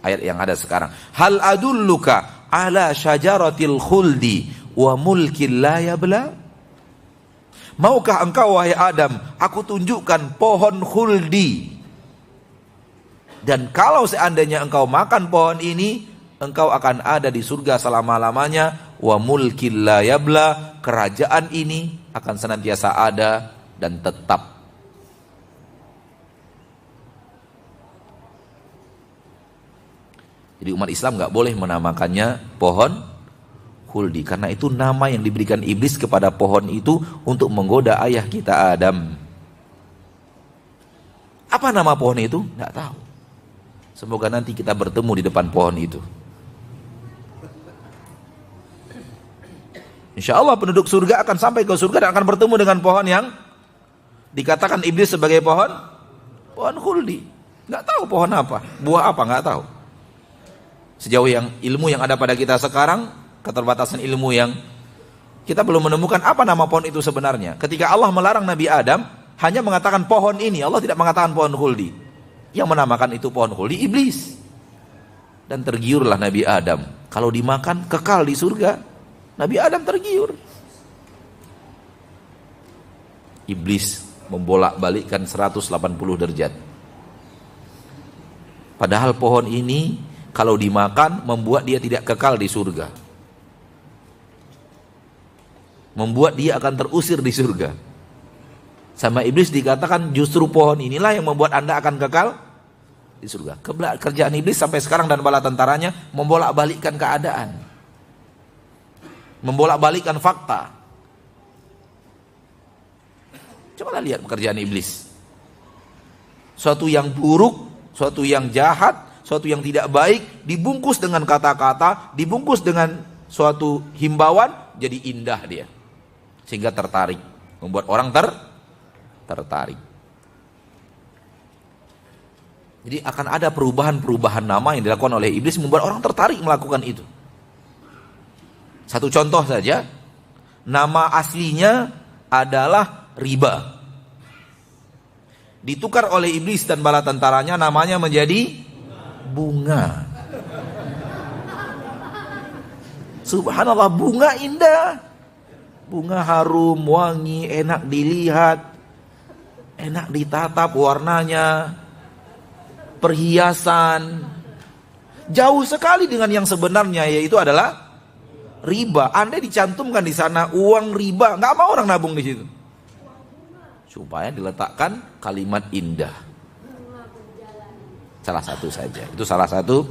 ayat yang ada sekarang. Hal adulluka ala syajaratil khuldi wa mulkin la yabla. Maukah engkau wahai Adam, aku tunjukkan pohon khuldi. Dan kalau seandainya engkau makan pohon ini, engkau akan ada di surga selama-lamanya. Wa mulkin la yabla, kerajaan ini akan senantiasa ada dan tetap. Jadi umat Islam gak boleh menamakannya pohon khuldi, karena itu nama yang diberikan iblis kepada pohon itu untuk menggoda ayah kita Adam. Apa nama pohon itu? Gak tahu. Semoga nanti kita bertemu di depan pohon itu. Insya Allah penduduk surga akan sampai ke surga dan akan bertemu dengan pohon yang dikatakan iblis sebagai pohon khuldi. Gak tahu pohon apa, buah apa, gak tahu. Sejauh yang ilmu yang ada pada kita sekarang, keterbatasan ilmu yang kita belum menemukan apa nama pohon itu sebenarnya. Ketika Allah melarang Nabi Adam, hanya mengatakan pohon ini, Allah tidak mengatakan pohon khuldi. Yang menamakan itu pohon khuldi iblis. Dan tergiurlah Nabi Adam. Kalau dimakan kekal di surga. Nabi Adam tergiur. Iblis membolak-balikkan 180 derajat. Padahal pohon ini kalau dimakan membuat dia tidak kekal di surga. Membuat dia akan terusir di surga. Sama iblis dikatakan justru pohon inilah yang membuat Anda akan kekal di surga. Kerjaan iblis sampai sekarang dan bala tentaranya membolak-balikkan keadaan. Membolak-balikkan fakta. Coba lihat pekerjaan iblis. Suatu yang buruk, suatu yang jahat, suatu yang tidak baik, dibungkus dengan kata-kata, dibungkus dengan suatu himbauan, jadi indah dia. Sehingga tertarik, membuat orang tertarik. Jadi akan ada perubahan-perubahan nama yang dilakukan oleh iblis membuat orang tertarik melakukan itu. Satu contoh saja, nama aslinya adalah riba. Ditukar oleh iblis dan bala tentaranya, namanya menjadi bunga. Subhanallah, bunga indah. Bunga harum, wangi, enak dilihat, enak ditatap warnanya, perhiasan. Jauh sekali dengan yang sebenarnya, yaitu adalah riba. Andai dicantumkan di sana uang riba, nggak mau orang nabung di situ. Supaya diletakkan kalimat indah. Salah satu saja. Itu salah satu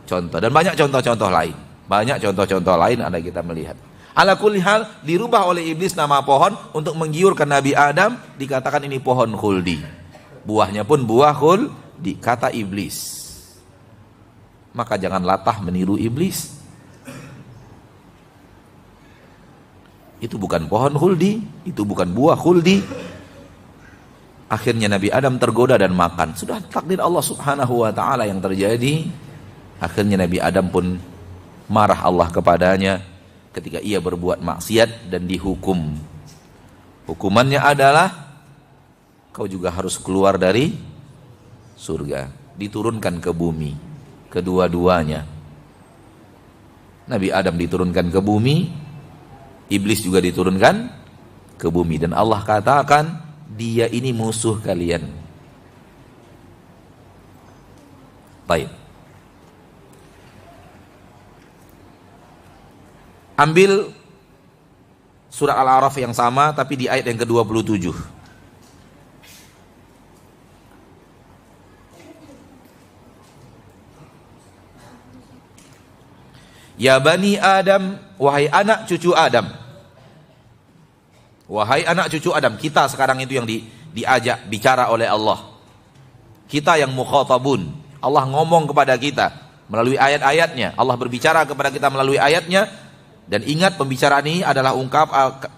contoh. Dan banyak contoh-contoh lain. Banyak contoh-contoh lain ada kita melihat. Ala kulli hal, dirubah oleh iblis nama pohon untuk menggiurkan Nabi Adam. Dikatakan ini pohon khuldi. Buahnya pun buah khuldi, kata iblis. Maka jangan latah meniru iblis. Itu bukan pohon khuldi, itu bukan buah khuldi. Akhirnya Nabi Adam tergoda dan makan. Sudah takdir Allah Subhanahu wa ta'ala yang terjadi. Akhirnya Nabi Adam pun marah Allah kepadanya ketika ia berbuat maksiat dan dihukum. Hukumannya adalah kau juga harus keluar dari surga, diturunkan ke bumi. Kedua-duanya, Nabi Adam diturunkan ke bumi, iblis juga diturunkan ke bumi. Dan Allah katakan, dia ini musuh kalian. Baik. Ambil surah Al-A'raf yang sama tapi di ayat yang ke-27. Ya bani Adam, wahai anak cucu Adam. Wahai anak cucu Adam, kita sekarang itu yang diajak bicara oleh Allah. Kita yang mukhatabun. Allah ngomong kepada kita melalui ayat-ayatnya. Allah berbicara kepada kita melalui ayatnya. Dan ingat, pembicaraan ini adalah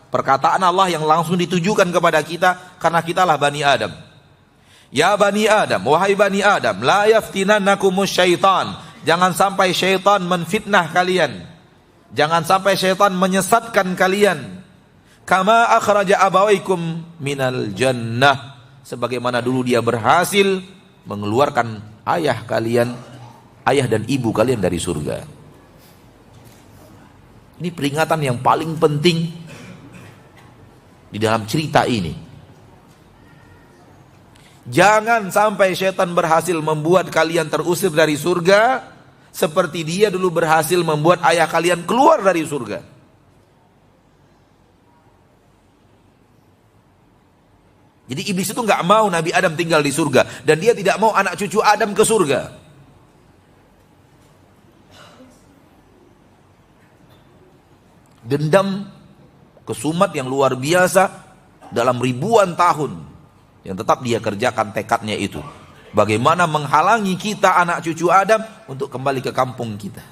perkataan Allah yang langsung ditujukan kepada kita karena kitalah bani Adam. Ya bani Adam, wahai bani Adam, la yaftinannakumus syaitan. Jangan sampai syaitan menfitnah kalian. Jangan sampai syaitan menyesatkan kalian. Kama akhraja abawaikum minal jannah. Sebagaimana dulu dia berhasil mengeluarkan ayah kalian, ayah dan ibu kalian dari surga. Ini peringatan yang paling penting di dalam cerita ini. Jangan sampai syaitan berhasil membuat kalian terusir dari surga seperti dia dulu berhasil membuat ayah kalian keluar dari surga. Jadi iblis itu nggak mau Nabi Adam tinggal di surga, dan dia tidak mau anak cucu Adam ke surga. Dendam, kesumat yang luar biasa dalam ribuan tahun yang tetap dia kerjakan tekadnya itu. Bagaimana menghalangi kita anak cucu Adam untuk kembali ke kampung kita,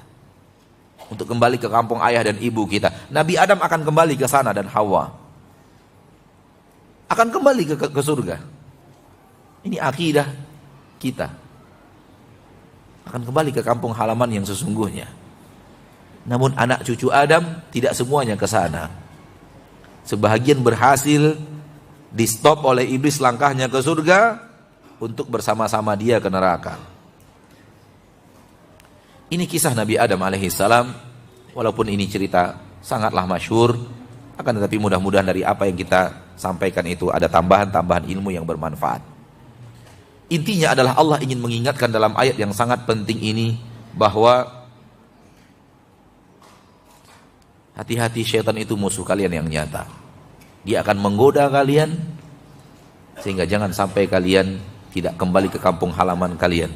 untuk kembali ke kampung ayah dan ibu kita. Nabi Adam akan kembali ke sana dan Hawa akan kembali ke surga. Ini akidah kita, akan kembali ke kampung halaman yang sesungguhnya. Namun anak cucu Adam tidak semuanya ke sana. Sebahagian berhasil di stop oleh iblis langkahnya ke surga untuk bersama-sama dia ke neraka. Ini kisah Nabi Adam alaihissalam. Walaupun ini cerita sangatlah masyhur, akan tetapi mudah-mudahan dari apa yang kita sampaikan itu ada tambahan-tambahan ilmu yang bermanfaat. Intinya adalah Allah ingin mengingatkan dalam ayat yang sangat penting ini bahwa hati-hati, syaitan itu musuh kalian yang nyata. Dia akan menggoda kalian sehingga jangan sampai kalian tidak kembali ke kampung halaman kalian.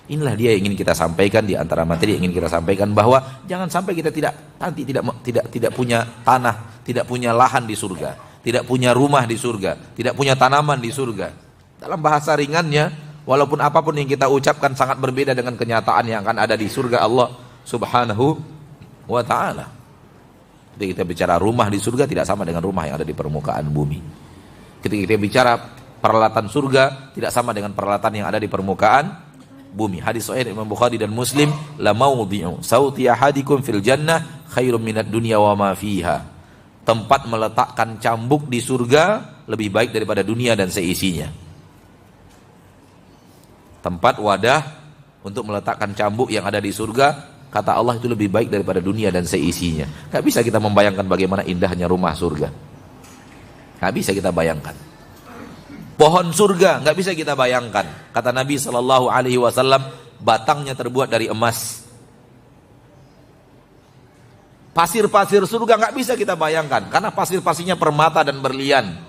Inilah dia yang ingin kita sampaikan di antara materi yang ingin kita sampaikan, bahwa jangan sampai kita tidak punya tanah, tidak punya lahan di surga. tidak punya rumah di surga, tidak punya tanaman di surga. Dalam bahasa ringannya, walaupun apapun yang kita ucapkan sangat berbeda dengan kenyataan yang akan ada di surga Allah Subhanahu wa ta'ala. Ketika kita bicara rumah di surga tidak sama dengan rumah yang ada di permukaan bumi. Ketika kita bicara peralatan surga tidak sama dengan peralatan yang ada di permukaan bumi. Hadis sahih Imam Bukhari dan Muslim, la maudhi'u sauti ahadikum fil jannah khairum minad dunya wa ma fiha. Tempat meletakkan cambuk di surga lebih baik daripada dunia dan seisinya. Tempat wadah untuk meletakkan cambuk yang ada di surga, kata Allah itu lebih baik daripada dunia dan seisinya. Gak bisa kita membayangkan bagaimana indahnya rumah surga. Gak bisa kita bayangkan. Pohon surga gak bisa kita bayangkan. Kata Nabi SAW, batangnya terbuat dari emas. Pasir-pasir surga gak bisa kita bayangkan, karena pasir-pasirnya permata dan berlian.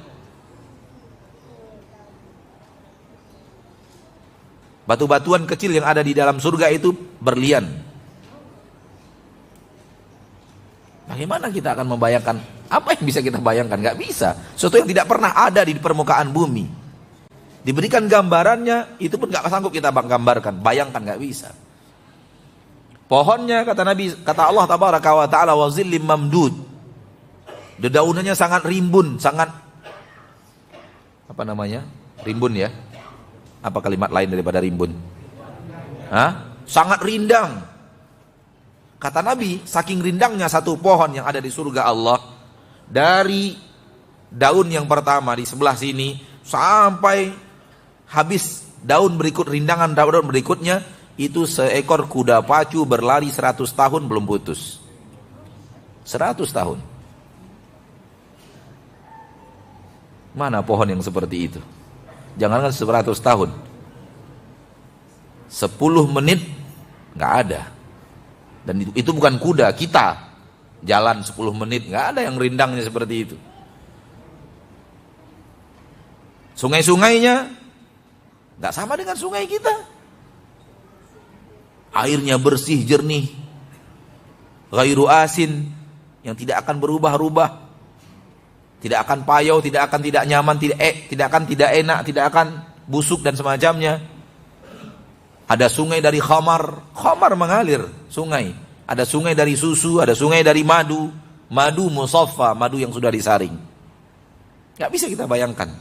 Batu-batuan kecil yang ada di dalam surga itu berlian. Bagaimana kita akan membayangkan? Apa yang bisa kita bayangkan? Gak bisa. Sesuatu yang tidak pernah ada di permukaan bumi. Diberikan gambarannya, itu pun gak sanggup kita gambarkan. Bayangkan, gak bisa. Pohonnya, kata Nabi, kata Allah Tabaraka wa Ta'ala, wa zillim mamdud. Dedaunannya sangat rimbun, sangat, apa namanya? Rimbun ya. Apa kalimat lain daripada rimbun? Sangat rindang. Kata Nabi, saking rindangnya satu pohon yang ada di surga Allah, dari daun yang pertama di sebelah sini sampai habis daun berikut, rindangan daun berikutnya, itu seekor kuda pacu berlari 100 tahun belum putus. 100 tahun. Mana pohon yang seperti itu? Jangankan 100 tahun, 10 menit nggak ada. Dan itu bukan kuda, kita jalan 10 menit nggak ada yang rindangnya seperti itu. Sungai-sungainya nggak sama dengan sungai kita. Airnya bersih, jernih, ghairu asin, yang tidak akan berubah-ubah. Tidak akan payau, tidak akan tidak nyaman, tidak akan tidak enak, tidak akan busuk dan semacamnya. Ada sungai dari khamar mengalir sungai. Ada sungai dari susu, ada sungai dari madu musaffa, madu yang sudah disaring. Gak bisa kita bayangkan.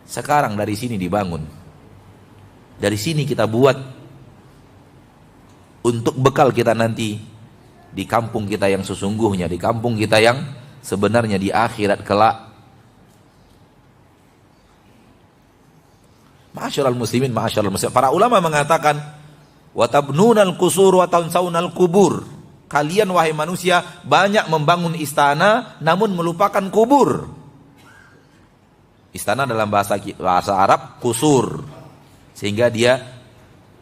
Sekarang dari sini dibangun. Dari sini kita buat untuk bekal kita nanti di kampung kita yang sesungguhnya, di kampung kita yang sebenarnya di akhirat kelak. Ma'asyiral muslimin, ma'asyiral muslimin. Para ulama mengatakan, wa tabnunal qusur wa tansaunal kubur. Kalian wahai manusia banyak membangun istana namun melupakan kubur. Istana dalam bahasa Arab qusur. Sehingga dia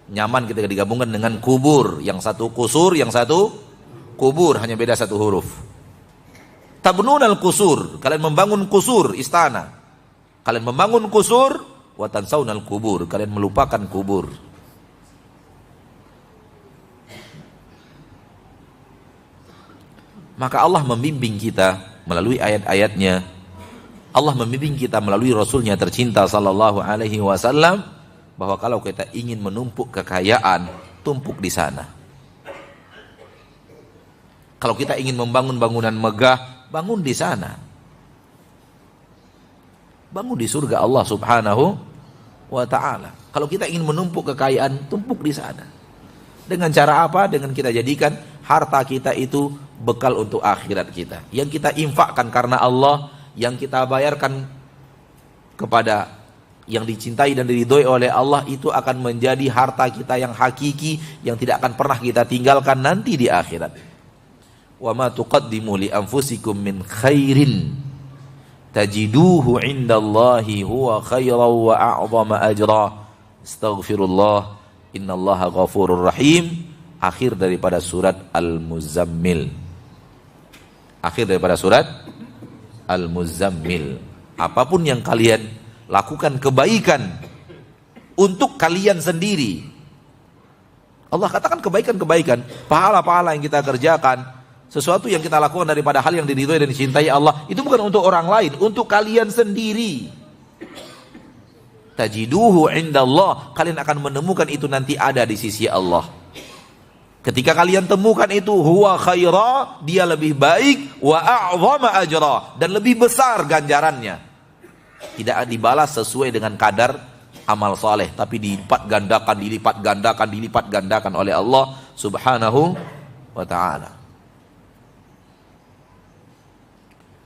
nyaman ketika digabungkan dengan kubur. Yang satu qusur, yang satu kubur, hanya beda satu huruf. Tabnunal qusur, kalian membangun kusur, istana. Kalian membangun kusur, wa tansaunal kubur, kalian melupakan kubur. Maka Allah membimbing kita melalui ayat-ayatnya. Allah membimbing kita melalui Rasulnya tercinta sallallahu alaihi wasallam, bahwa kalau kita ingin menumpuk kekayaan, tumpuk di sana. Kalau kita ingin membangun bangunan megah, bangun di sana. Bangun di surga Allah Subhanahu wa ta'ala. Kalau kita ingin menumpuk kekayaan, tumpuk di sana. Dengan cara apa? Dengan kita jadikan harta kita itu bekal untuk akhirat kita. Yang kita infakkan karena Allah, yang kita bayarkan kepada yang dicintai dan diridhoi oleh Allah, itu akan menjadi harta kita yang hakiki, yang tidak akan pernah kita tinggalkan nanti di akhirat. Wa ma tuqaddimu li anfusikum min khairin tajiduhu indallahi huwa khairan wa a'zama ajra. Astaghfirullah, innallaha ghafurur rahim. Akhir daripada surat Al-Muzammil. Akhir daripada surat Al-Muzammil. Apapun yang kalian lakukan kebaikan untuk kalian sendiri. Allah katakan kebaikan-kebaikan, pahala-pahala yang kita kerjakan Sesuatu yang kita lakukan daripada hal yang diridhoi dan dicintai Allah, itu bukan untuk orang lain, untuk kalian sendiri. Tajiduhu indallah, kalian akan menemukan itu nanti ada di sisi Allah. Ketika kalian temukan itu, huwa khaira, dia lebih baik, wa a'zama ajra, dan lebih besar ganjarannya. Tidak dibalas sesuai dengan kadar amal saleh, tapi dilipat gandakan, dilipat gandakan, dilipat gandakan oleh Allah Subhanahu wa ta'ala.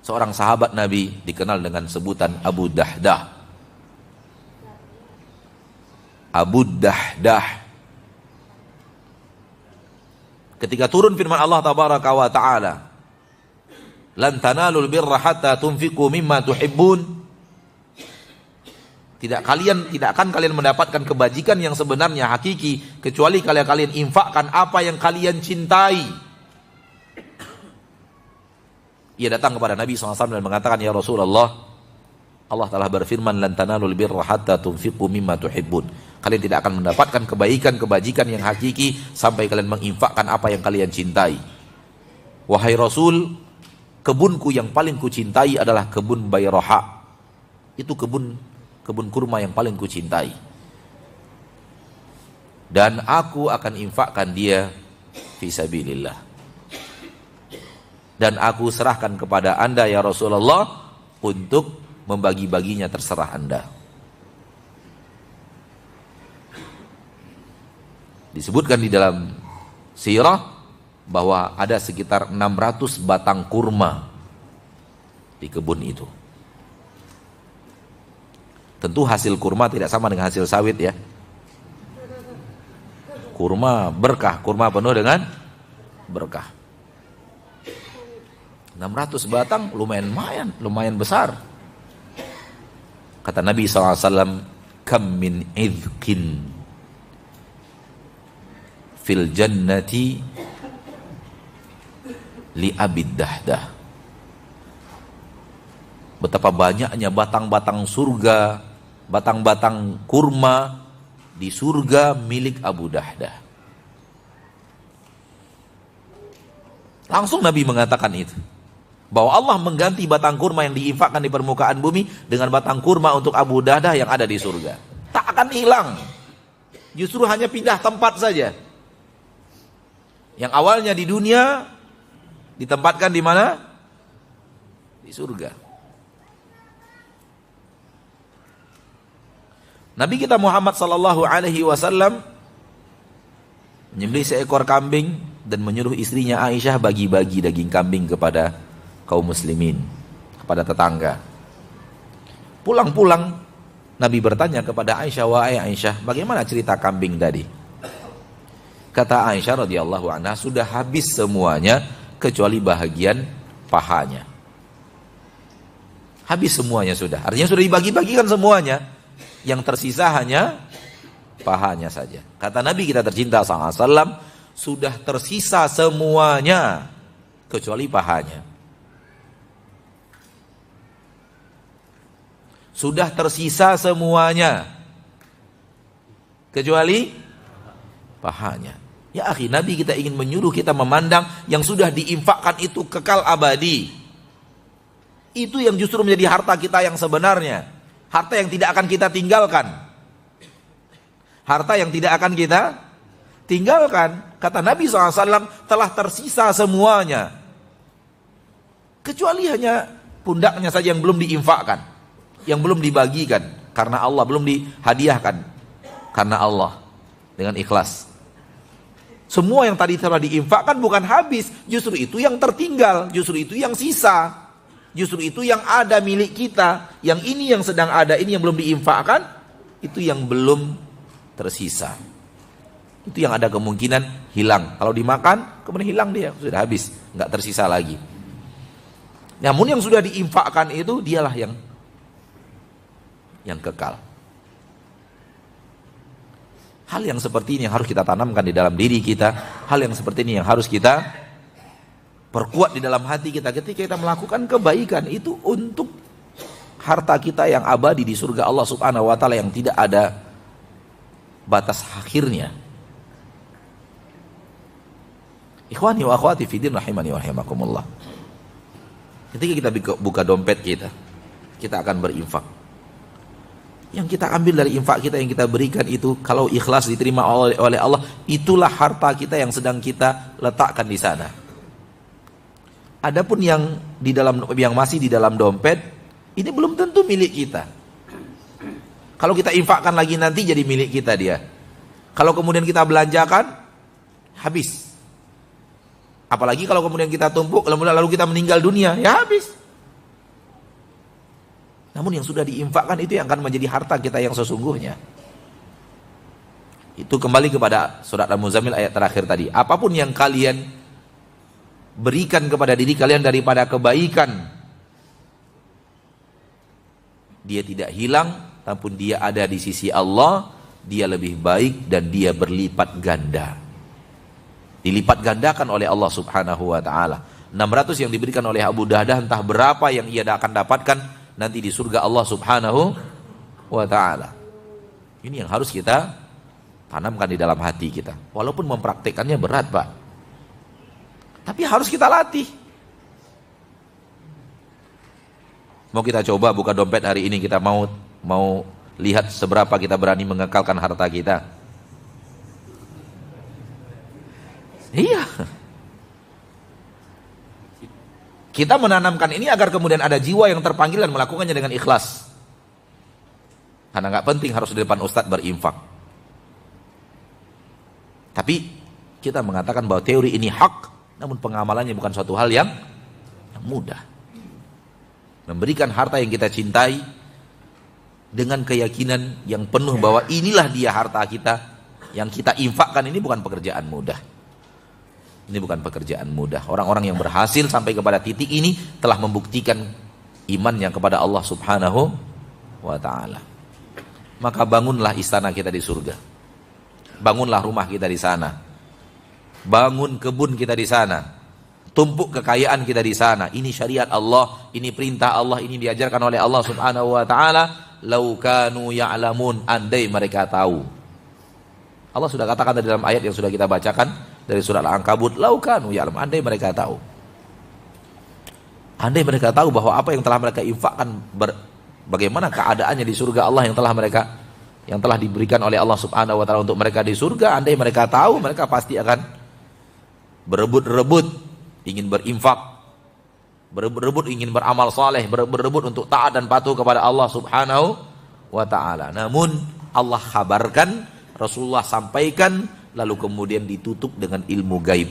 Seorang sahabat Nabi dikenal dengan sebutan Abu Dahdah. Abu Dahdah. Ketika turun firman Allah tabaraka wa ta'ala, lan tanalul birra hatta tunfiqu mimma tuhibbun. Tidak akan kalian mendapatkan kebajikan yang sebenarnya hakiki kecuali kalian infakkan apa yang kalian cintai. Ia datang kepada Nabi SAW dan mengatakan, ya Rasulullah, Allah telah berfirman, lan tanalul birra hatta tunfiqu mimma tuhibbun. Kalian tidak akan mendapatkan kebaikan, kebajikan yang hakiki sampai kalian menginfakkan apa yang kalian cintai. Wahai Rasul, kebunku yang paling kucintai adalah kebun Bayroha. Itu kebun kurma yang paling kucintai. Dan aku akan infakkan dia fisabilillah. Dan aku serahkan kepada Anda ya Rasulullah untuk membagi-baginya, terserah Anda. Disebutkan di dalam sirah bahwa ada sekitar 600 batang kurma di kebun itu. Tentu hasil kurma tidak sama dengan hasil sawit ya. Kurma berkah, kurma penuh dengan berkah. 600 batang lumayan besar. Kata Nabi SAW, kam min idhkin fil jannati li Abid Dahdah. Betapa banyaknya batang-batang surga, batang-batang kurma di surga milik Abu Dahdah. Langsung Nabi mengatakan itu, bahwa Allah mengganti batang kurma yang diinfakkan di permukaan bumi dengan batang kurma untuk Abu Dahdah yang ada di surga. Tak akan hilang, justru hanya pindah tempat saja. Yang awalnya di dunia ditempatkan di mana? Di surga. Nabi kita Muhammad sallallahu alaihi wasallam menyembelih seekor kambing dan menyuruh istrinya Aisyah bagi-bagi daging kambing kepada kaum muslimin, kepada tetangga. Pulang-pulang Nabi bertanya kepada Aisyah, wahai Aisyah, bagaimana cerita kambing tadi? Kata Aisyah radhiyallahu anha, sudah habis semuanya kecuali bahagian pahanya. Habis semuanya sudah. Artinya sudah dibagi-bagikan semuanya. Yang tersisa hanya pahanya saja. Kata Nabi kita tercinta sallallahu alaihi wasallam, sudah tersisa semuanya kecuali pahanya. Sudah tersisa semuanya kecuali pahanya. Ya akhi, Nabi kita ingin menyuruh kita memandang yang sudah diinfakkan itu kekal abadi. Itu yang justru menjadi harta kita yang sebenarnya. Harta yang tidak akan kita tinggalkan. Harta yang tidak akan kita tinggalkan. Kata Nabi SAW, telah tersisa semuanya. Kecuali hanya pundaknya saja yang belum diinfakkan, yang belum dibagikan karena Allah, belum dihadiahkan karena Allah dengan ikhlas. Semua yang tadi telah diinfakkan bukan habis, justru itu yang tertinggal, justru itu yang sisa. Justru itu yang ada milik kita. Yang ini yang sedang ada, ini yang belum diinfakkan, itu yang belum tersisa. Itu yang ada kemungkinan hilang. Kalau dimakan, kemudian hilang dia, sudah habis, nggak tersisa lagi. Namun yang sudah diinfakkan itu, dialah yang kekal. Hal yang seperti ini yang harus kita tanamkan di dalam diri kita. Hal yang seperti ini yang harus kita perkuat di dalam hati kita ketika kita melakukan kebaikan itu untuk harta kita yang abadi di surga Allah Subhanahu wa taala yang tidak ada batas akhirnya. Ikhwani wa akhwati fiddin rahimani wa rahimakumullah. Ketika kita buka dompet kita akan berinfak. Yang kita ambil dari infak kita, yang kita berikan itu, kalau ikhlas diterima oleh Allah, itulah harta kita yang sedang kita letakkan di sana. Adapun yang masih di dalam dompet, ini belum tentu milik kita. Kalau kita infakkan lagi nanti jadi milik kita dia. Kalau kemudian kita belanjakan, habis. Apalagi kalau kemudian kita tumpuk, lalu kita meninggal dunia, ya habis. Namun yang sudah diinfakkan itu yang akan menjadi harta kita yang sesungguhnya. Itu kembali kepada surat Al-Muzammil ayat terakhir tadi. Apapun yang kalian berikan kepada diri kalian daripada kebaikan, dia tidak hilang, namun dia ada di sisi Allah, dia lebih baik dan dia berlipat ganda. Dilipat gandakan oleh Allah subhanahu wa ta'ala. 600 yang diberikan oleh Abu Dahdah, entah berapa yang ia akan dapatkan nanti di surga Allah subhanahu wa ta'ala. Ini yang harus kita tanamkan di dalam hati kita. Walaupun mempraktekannya berat, Pak, tapi harus kita latih. Mau kita coba buka dompet hari ini, kita mau lihat seberapa kita berani mengekalkan harta kita. Iya. Kita menanamkan ini agar kemudian ada jiwa yang terpanggil dan melakukannya dengan ikhlas. Karena nggak penting harus di depan ustadz berinfak. Tapi kita mengatakan bahwa teori ini hak, namun pengamalannya bukan suatu hal yang mudah. Memberikan harta yang kita cintai dengan keyakinan yang penuh bahwa inilah dia harta kita yang kita infakkan, ini bukan pekerjaan mudah. Ini bukan pekerjaan mudah. Orang-orang yang berhasil sampai kepada titik ini telah membuktikan imannya kepada Allah subhanahu wa ta'ala. Maka bangunlah istana kita di surga. Bangunlah rumah kita di sana. Bangun kebun kita di sana. Tumpuk kekayaan kita di sana. Ini syariat Allah, ini perintah Allah, ini diajarkan oleh Allah subhanahu wa ta'ala. Lau kanu ya'lamun, andai mereka tahu. Allah sudah katakan dalam ayat yang sudah kita bacakan dari surat Al-Ankabut, lau kanu ya'lamun, andai mereka tahu. Andai mereka tahu bahwa apa yang telah mereka infakkan, bagaimana keadaannya di surga Allah yang telah diberikan oleh Allah subhanahu wa ta'ala untuk mereka di surga. Andai mereka tahu, mereka pasti akan berebut-rebut ingin berinfak, berebut ingin beramal saleh, berebut untuk taat dan patuh kepada Allah subhanahu wa ta'ala. Namun Allah kabarkan, Rasulullah sampaikan, lalu kemudian ditutup dengan ilmu gaib.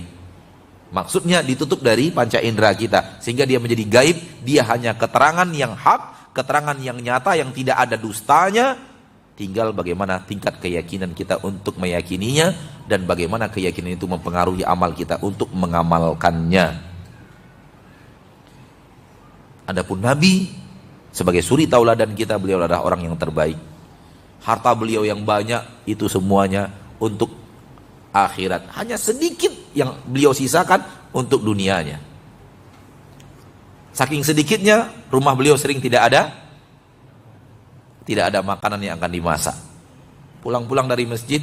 Maksudnya ditutup dari panca indera kita, sehingga dia menjadi gaib. Dia hanya keterangan yang hak, keterangan yang nyata, yang tidak ada dustanya. Tinggal bagaimana tingkat keyakinan kita untuk meyakininya, dan bagaimana keyakinan itu mempengaruhi amal kita untuk mengamalkannya. Adapun Nabi sebagai suri tauladan kita, beliau adalah orang yang terbaik. Harta beliau yang banyak itu semuanya untuk akhirat. Hanya sedikit yang beliau sisakan untuk dunianya. Saking sedikitnya, rumah beliau sering tidak ada makanan yang akan dimasak. Pulang-pulang dari masjid,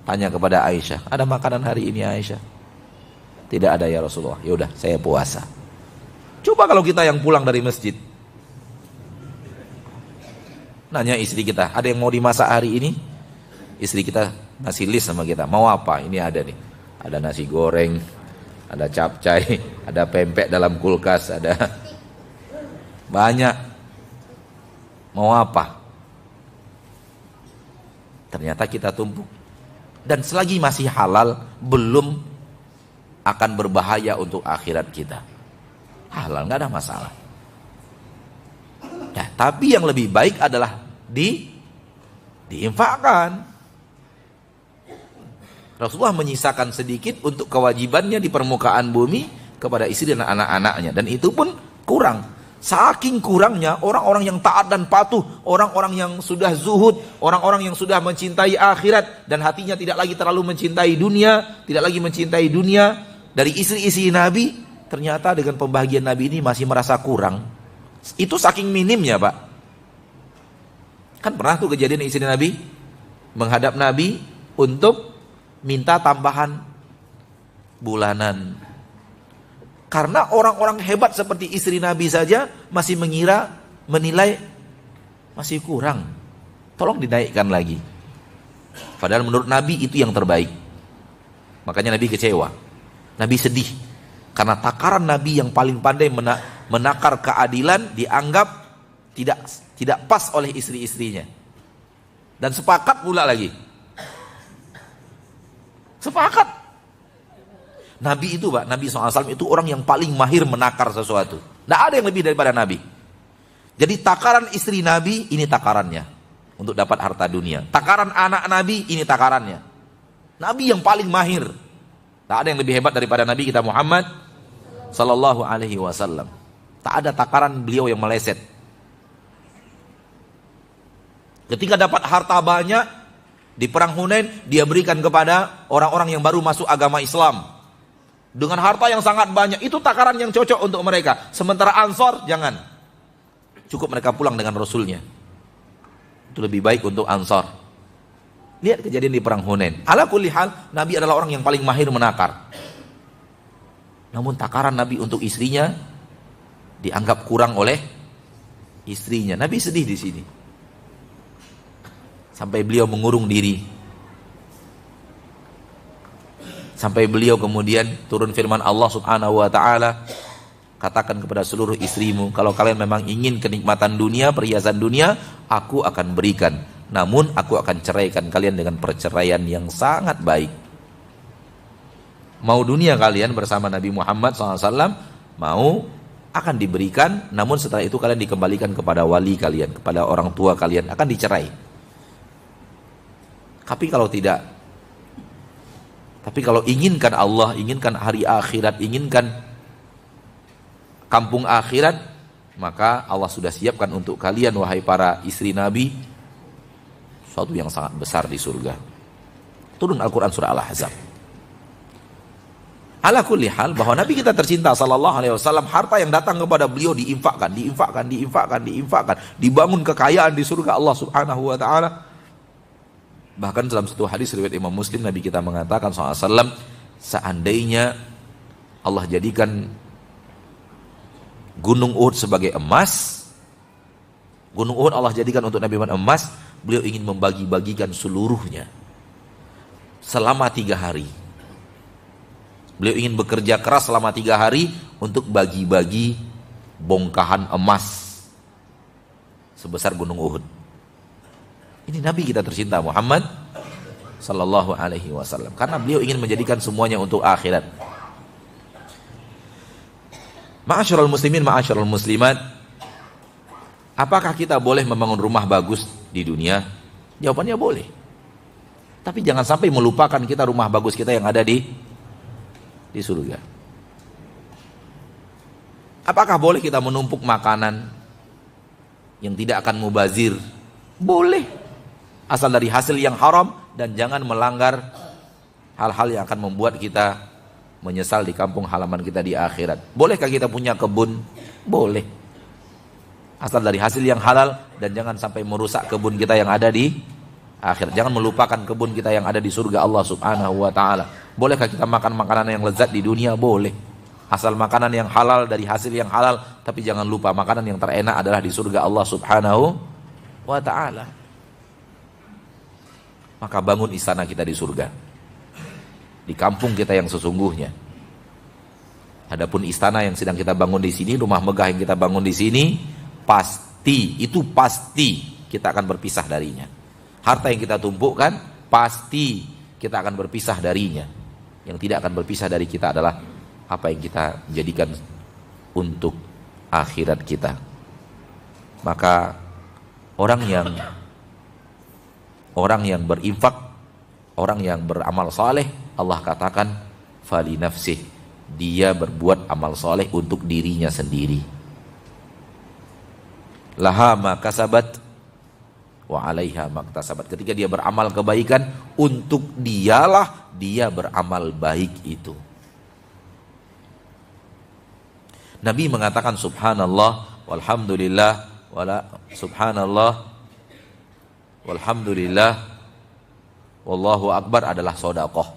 tanya kepada Aisyah, ada makanan hari ini Aisyah? Tidak ada ya Rasulullah. Ya udah, saya puasa. Coba kalau kita yang pulang dari masjid, nanya istri kita, ada yang mau dimasak hari ini? Istri kita ngasih list sama kita, mau apa? Ini ada nih, ada nasi goreng, ada capcay, ada pempek dalam kulkas, ada banyak. Mau apa? Ternyata kita tumpuk. Dan selagi masih halal, belum akan berbahaya untuk akhirat kita. Halal, nggak ada masalah. Ya, tapi yang lebih baik adalah diinfakkan. Rasulullah menyisakan sedikit untuk kewajibannya di permukaan bumi kepada istri dan anak-anaknya, dan itu pun kurang. Saking kurangnya, orang-orang yang taat dan patuh, orang-orang yang sudah zuhud, orang-orang yang sudah mencintai akhirat dan hatinya tidak lagi terlalu mencintai dunia, tidak lagi mencintai dunia, dari istri-istri Nabi, ternyata dengan pembahagian Nabi ini masih merasa kurang. Itu saking minimnya, Pak. Kan pernah tuh kejadian istri Nabi menghadap Nabi untuk minta tambahan bulanan. Karena orang-orang hebat seperti istri Nabi saja masih menilai masih kurang. Tolong dinaikkan lagi. Padahal menurut Nabi itu yang terbaik. Makanya Nabi kecewa. Nabi sedih. Karena takaran Nabi yang paling pandai menakar keadilan dianggap tidak pas oleh istri-istrinya. Dan sepakat pula lagi. Sepakat. Nabi itu Pak, Nabi SAW itu orang yang paling mahir menakar sesuatu. Tidak ada yang lebih daripada Nabi. Jadi takaran istri Nabi, ini takarannya. Untuk dapat harta dunia. Takaran anak Nabi, ini takarannya. Nabi yang paling mahir. Tak ada yang lebih hebat daripada Nabi kita Muhammad Sallallahu Alaihi Wasallam. Tak ada takaran beliau yang meleset. Ketika dapat harta banyak di perang Hunain, dia berikan kepada orang-orang yang baru masuk agama Islam dengan harta yang sangat banyak. Itu takaran yang cocok untuk mereka. Sementara Ansor jangan, cukup mereka pulang dengan Rasulnya. Itu lebih baik untuk Ansor. Lihat kejadian di perang Hunain. Ala kulli hal, Nabi adalah orang yang paling mahir menakar. Namun takaran Nabi untuk istrinya dianggap kurang oleh istrinya. Nabi sedih di sini. Sampai beliau mengurung diri. Sampai beliau kemudian turun firman Allah Subhanahu wa taala, katakan kepada seluruh istrimu, kalau kalian memang ingin kenikmatan dunia, perhiasan dunia, aku akan berikan. Namun aku akan ceraikan kalian dengan perceraian yang sangat baik. Mau dunia kalian bersama Nabi Muhammad SAW, mau akan diberikan, namun setelah itu kalian dikembalikan kepada wali kalian, kepada orang tua kalian, akan dicerai. Tapi kalau inginkan Allah, inginkan hari akhirat, inginkan kampung akhirat, maka Allah sudah siapkan untuk kalian, wahai para istri Nabi, sesuatu yang sangat besar di surga. Turun Al-Quran surah Al-Ahzab. Ala kulli hal, bahwa Nabi kita tercinta sallallahu alaihi wasallam, harta yang datang kepada beliau diinfakkan, dibangun kekayaan di surga Allah Subhanahu wa taala. Bahkan dalam satu hadis riwayat Imam Muslim, Nabi kita mengatakan SAW, seandainya Allah jadikan Gunung Uhud sebagai emas, Gunung Uhud Allah jadikan untuk Nabi Muhammad emas, beliau ingin membagi-bagikan seluruhnya selama 3 hari. Beliau ingin bekerja keras selama 3 hari untuk bagi-bagi bongkahan emas sebesar Gunung Uhud. Ini Nabi kita tercinta Muhammad Sallallahu Alaihi Wasallam. Karena beliau ingin menjadikan semuanya untuk akhirat. Ma'asyiral muslimin, ma'asyiral muslimat, apakah kita boleh membangun rumah bagus di dunia? Jawabannya boleh. Tapi jangan sampai melupakan kita rumah bagus kita yang ada di surga. Apakah boleh kita menumpuk makanan yang tidak akan mubazir? Boleh, asal dari hasil yang haram dan jangan melanggar hal-hal yang akan membuat kita menyesal di kampung halaman kita di akhirat. Bolehkah kita punya kebun? Boleh, asal dari hasil yang halal dan jangan sampai merusak kebun kita yang ada di akhirat. Jangan melupakan kebun kita yang ada di surga Allah Subhanahu wa taala. Bolehkah kita makan makanan yang lezat di dunia? Boleh, asal makanan yang halal dari hasil yang halal. Tapi jangan lupa makanan yang terenak adalah di surga Allah Subhanahu wa ta'ala. Maka bangun istana kita di surga, di kampung kita yang sesungguhnya. Adapun istana yang sedang kita bangun di sini, rumah megah yang kita bangun di sini, pasti kita akan berpisah darinya. Harta yang kita tumpukkan pasti kita akan berpisah darinya. Yang tidak akan berpisah dari kita adalah apa yang kita jadikan untuk akhirat kita. Maka orang yang berinfak, orang yang beramal saleh, Allah katakan fali nafsih, dia berbuat amal saleh untuk dirinya sendiri. Laha ma kasabat wa 'alaiha maktasabat. Ketika dia beramal kebaikan, untuk dialah dia beramal baik itu. Nabi mengatakan subhanallah walhamdulillah wala subhanallah walhamdulillah wallahu akbar adalah sedekah.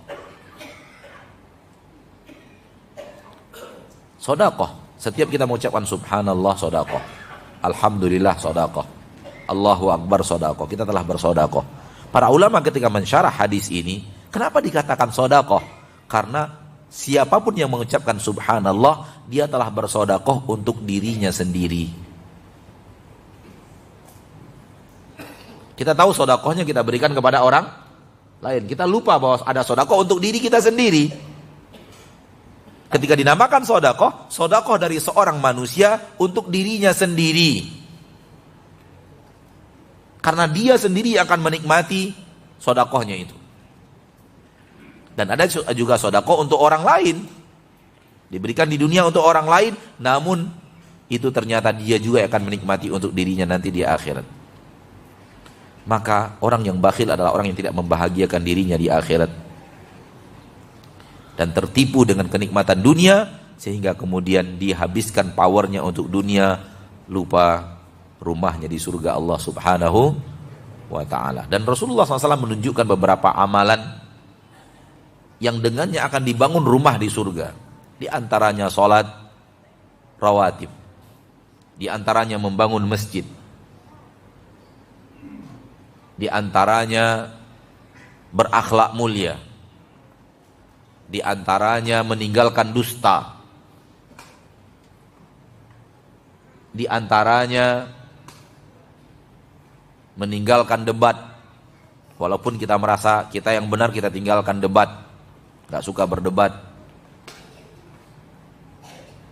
Sedekah. Setiap kita mengucapkan subhanallah sedekah. Alhamdulillah sedekah. Allahu akbar sedekah. Kita telah bersedekah. Para ulama ketika mensyarah hadis ini, kenapa dikatakan sedekah? Karena siapapun yang mengucapkan subhanallah, dia telah bersedekah untuk dirinya sendiri. Kita tahu sedekahnya kita berikan kepada orang lain. Kita lupa bahwa ada sedekah untuk diri kita sendiri. Ketika dinamakan sedekah dari seorang manusia untuk dirinya sendiri. Karena dia sendiri akan menikmati sedekahnya itu. Dan ada juga sedekah untuk orang lain. Diberikan di dunia untuk orang lain, namun itu ternyata dia juga akan menikmati untuk dirinya nanti di akhirat. Maka orang yang bakhil adalah orang yang tidak membahagiakan dirinya di akhirat. Dan tertipu dengan kenikmatan dunia, sehingga kemudian dihabiskan powernya untuk dunia, lupa rumahnya di surga Allah subhanahu wa ta'ala. Dan Rasulullah SAW menunjukkan beberapa amalan yang dengannya akan dibangun rumah di surga. Di antaranya sholat rawatib, di antaranya membangun masjid, di antaranya berakhlak mulia, di antaranya meninggalkan dusta, di antaranya meninggalkan debat. Walaupun kita merasa kita yang benar, kita tinggalkan debat, gak suka berdebat.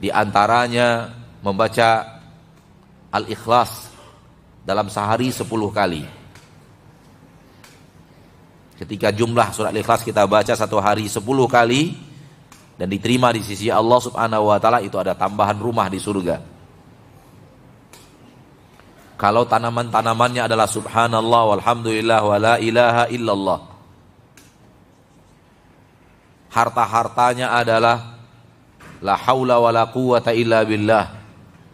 Di antaranya membaca Al-Ikhlas dalam sehari 10 kali. Ketika jumlah surat Al-Ikhlas kita baca satu hari 10 kali dan diterima di sisi Allah subhanahu wa ta'ala, itu ada tambahan rumah di surga. Kalau tanaman-tanamannya adalah subhanallah walhamdulillah wa la ilaha illallah, harta-hartanya adalah la haula wa la quwata illa billah.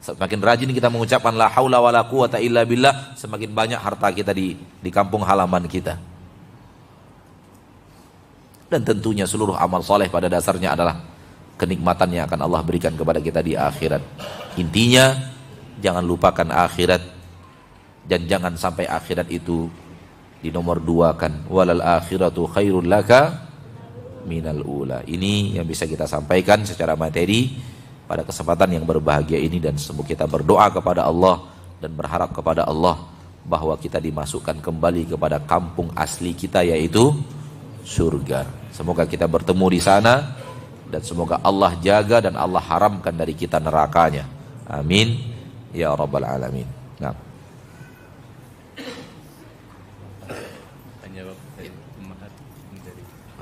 Semakin rajin kita mengucapkan la haula wa la quwata illa billah, semakin banyak harta kita di kampung halaman kita. Dan tentunya seluruh amal soleh pada dasarnya adalah kenikmatan yang akan Allah berikan kepada kita di akhirat. Intinya, jangan lupakan akhirat. Dan jangan sampai akhirat itu dinomor duakan. Walal akhiratu khairul laka minal ula. Ini yang bisa kita sampaikan secara materi pada kesempatan yang berbahagia ini. Dan semoga kita berdoa kepada Allah dan berharap kepada Allah bahwa kita dimasukkan kembali kepada kampung asli kita, yaitu surga. Semoga kita bertemu di sana, dan semoga Allah jaga dan Allah haramkan dari kita nerakanya. Amin ya rabbal alamin. Nah.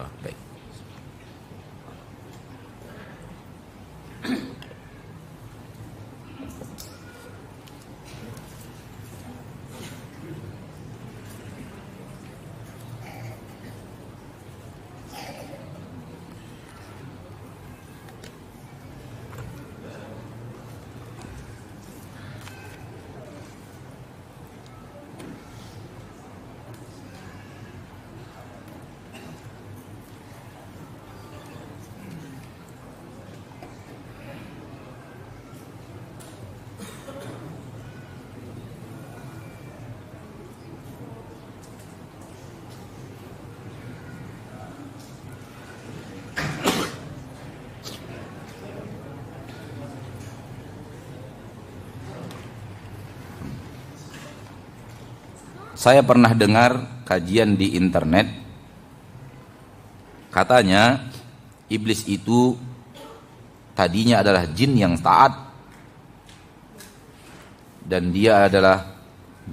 Baik. Saya pernah dengar kajian di internet, katanya iblis itu tadinya adalah jin yang taat, dan dia adalah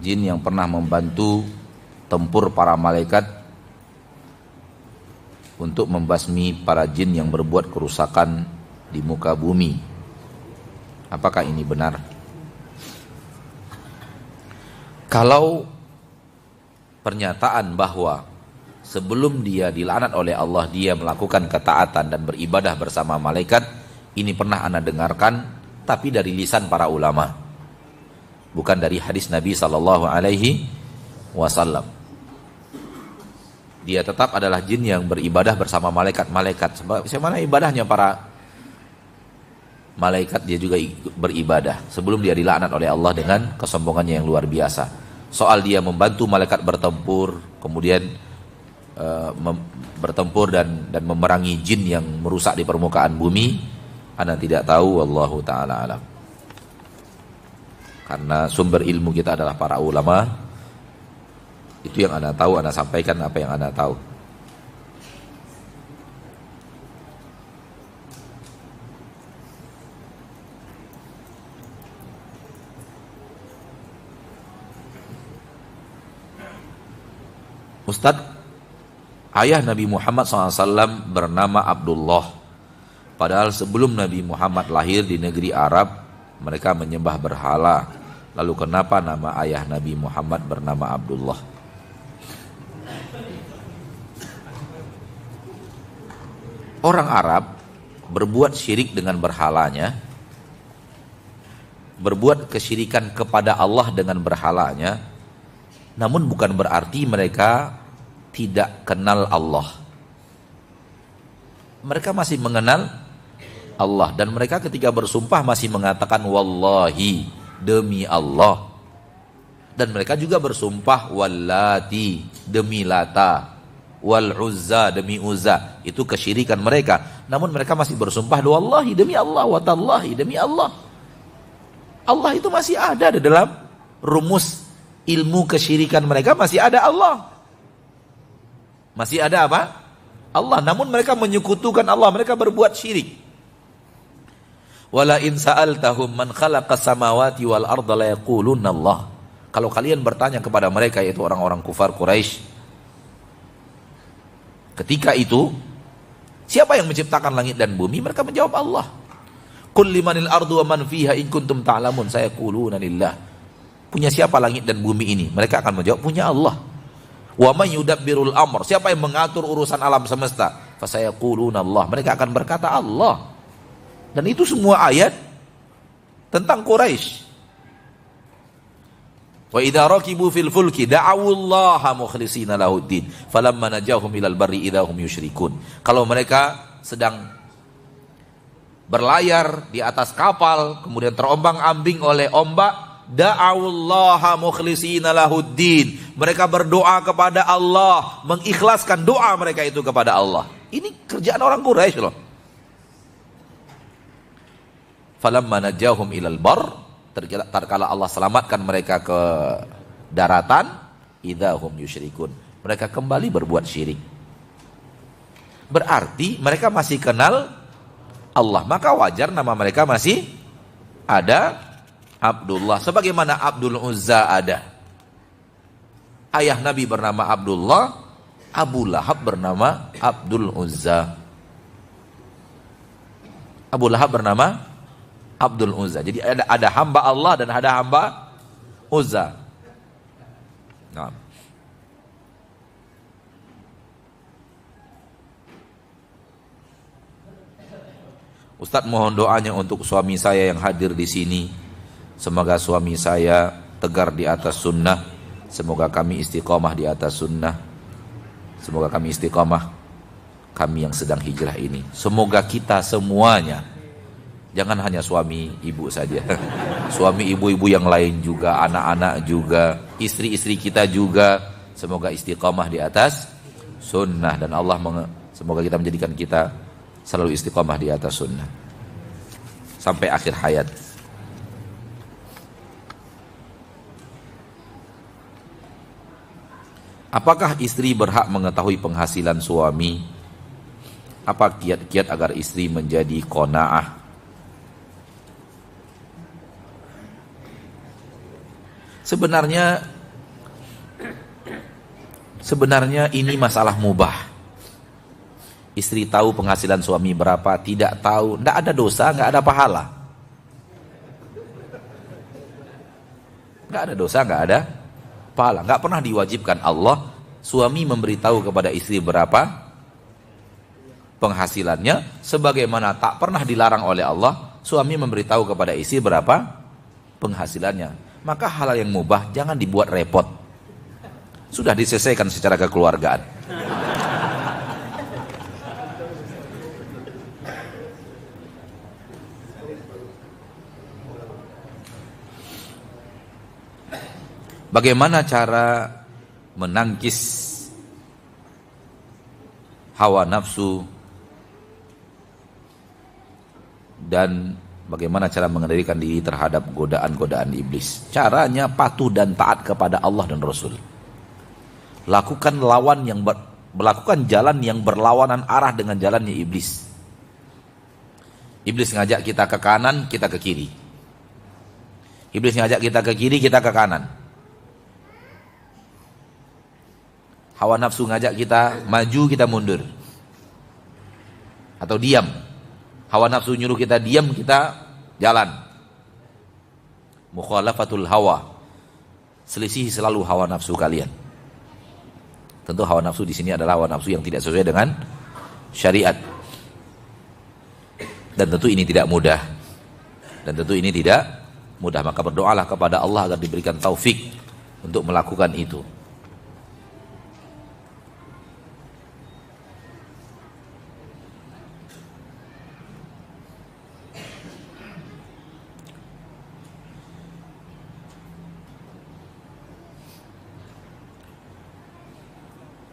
jin yang pernah membantu tempur para malaikat untuk membasmi para jin yang berbuat kerusakan di muka bumi. Apakah ini benar? Kalau pernyataan bahwa sebelum dia dilaknat oleh Allah dia melakukan ketaatan dan beribadah bersama malaikat, ini pernah Anda dengarkan, tapi dari lisan para ulama, bukan dari hadis Nabi SAW. Dia tetap adalah jin yang beribadah bersama malaikat-malaikat. Bagaimana ibadahnya para malaikat dia juga beribadah sebelum dia dilaknat oleh Allah dengan kesombongannya yang luar biasa. Soal dia membantu malaikat bertempur, kemudian bertempur dan memerangi jin yang merusak di permukaan bumi, ana tidak tahu, wallahu taala alam. Karena sumber ilmu kita adalah para ulama, itu yang ana tahu, ana sampaikan apa yang ana tahu. Ustadz, ayah Nabi Muhammad SAW bernama Abdullah. Padahal sebelum Nabi Muhammad lahir di negeri Arab, mereka menyembah berhala. Lalu kenapa nama ayah Nabi Muhammad bernama Abdullah? Orang Arab berbuat syirik dengan berhalanya, berbuat kesyirikan kepada Allah dengan berhalanya, namun bukan berarti mereka tidak kenal Allah. Mereka masih mengenal Allah, dan mereka ketika bersumpah masih mengatakan wallahi, demi Allah. Dan mereka juga bersumpah wallati, demi Lata, wal Uzza, demi Uzza. Itu kesyirikan mereka. Namun mereka masih bersumpah wallahi, demi Allah, watallahi, demi Allah. Allah itu masih ada di dalam rumus ilmu kesyirikan mereka, masih ada Allah. Masih ada apa? Allah. Namun mereka menyekutukan Allah, mereka berbuat syirik. Wala in sa'altahum man khalaqas samawati wal arda la yaqulunna Allah. Kalau kalian bertanya kepada mereka, yaitu orang-orang kufar Quraisy, ketika itu, siapa yang menciptakan langit dan bumi? Mereka menjawab Allah. Qul limanil ardu wa man fiha in kuntum ta'lamun, sayaquluna lillah. Punya siapa langit dan bumi ini? Mereka akan menjawab, punya Allah. Wa may yudabbirul amr, siapa yang mengatur urusan alam semesta? Fasayaquluna Allah, mereka akan berkata Allah. Dan itu semua ayat tentang Quraisy. Wa idza rakibu fil fulki da'awullaha mukhlishina lahuddin falamma najahum ilal barri idahum yusyrikun. Kalau mereka sedang berlayar di atas kapal, kemudian terombang-ambing oleh ombak, da'awullaha mukhlishina lahuddin, mereka berdoa kepada Allah, mengikhlaskan doa mereka itu kepada Allah. Ini kerjaan orang Quraisy loh. Falamma najahum ilal bar, tatkala Allah selamatkan mereka ke daratan, idahum yusyrikun, mereka kembali berbuat syirik. Berarti mereka masih kenal Allah, maka wajar nama mereka masih ada Abdullah, sebagaimana Abdul Uzza ada. Ayah Nabi bernama Abdullah, Abu Lahab bernama Abdul Uzza. Abu Lahab bernama Abdul Uzza. Jadi ada hamba Allah dan ada hamba Uzza. Nah. Ustadz, mohon doanya untuk suami saya yang hadir di sini. Semoga suami saya tegar di atas sunnah. Semoga kami istiqomah di atas sunnah. Semoga kami istiqomah, kami yang sedang hijrah ini. Semoga kita semuanya, jangan hanya suami ibu saja, suami ibu-ibu yang lain juga, anak-anak juga, istri-istri kita juga, semoga istiqomah di atas sunnah. Dan Allah semoga kita menjadikan kita selalu istiqomah di atas sunnah sampai akhir hayat. Apakah istri berhak mengetahui penghasilan suami? Apa kiat-kiat agar istri menjadi qanaah? Sebenarnya ini masalah mubah. Istri tahu penghasilan suami berapa, tidak tahu, tidak ada dosa, nggak ada pahala. Nggak ada dosa, nggak ada pahala. Nggak pernah diwajibkan Allah suami memberitahu kepada istri berapa penghasilannya, sebagaimana tak pernah dilarang oleh Allah suami memberitahu kepada istri berapa penghasilannya. Maka hal yang mubah jangan dibuat repot. Sudah diselesaikan secara kekeluargaan. Bagaimana cara menangkis hawa nafsu dan bagaimana cara mengendalikan diri terhadap godaan-godaan iblis? Caranya patuh dan taat kepada Allah dan Rasul. Lakukan jalan yang berlawanan arah dengan jalannya iblis. Iblis ngajak kita ke kanan, kita ke kiri. Iblis ngajak kita ke kiri, kita ke kanan. Hawa nafsu ngajak kita maju, kita mundur. Atau diam. Hawa nafsu nyuruh kita diam, kita jalan. Mukhalafatul hawa. Selisih selalu hawa nafsu kalian. Tentu hawa nafsu di sini adalah hawa nafsu yang tidak sesuai dengan syariat. Dan tentu ini tidak mudah. Maka berdoalah kepada Allah agar diberikan taufik untuk melakukan itu.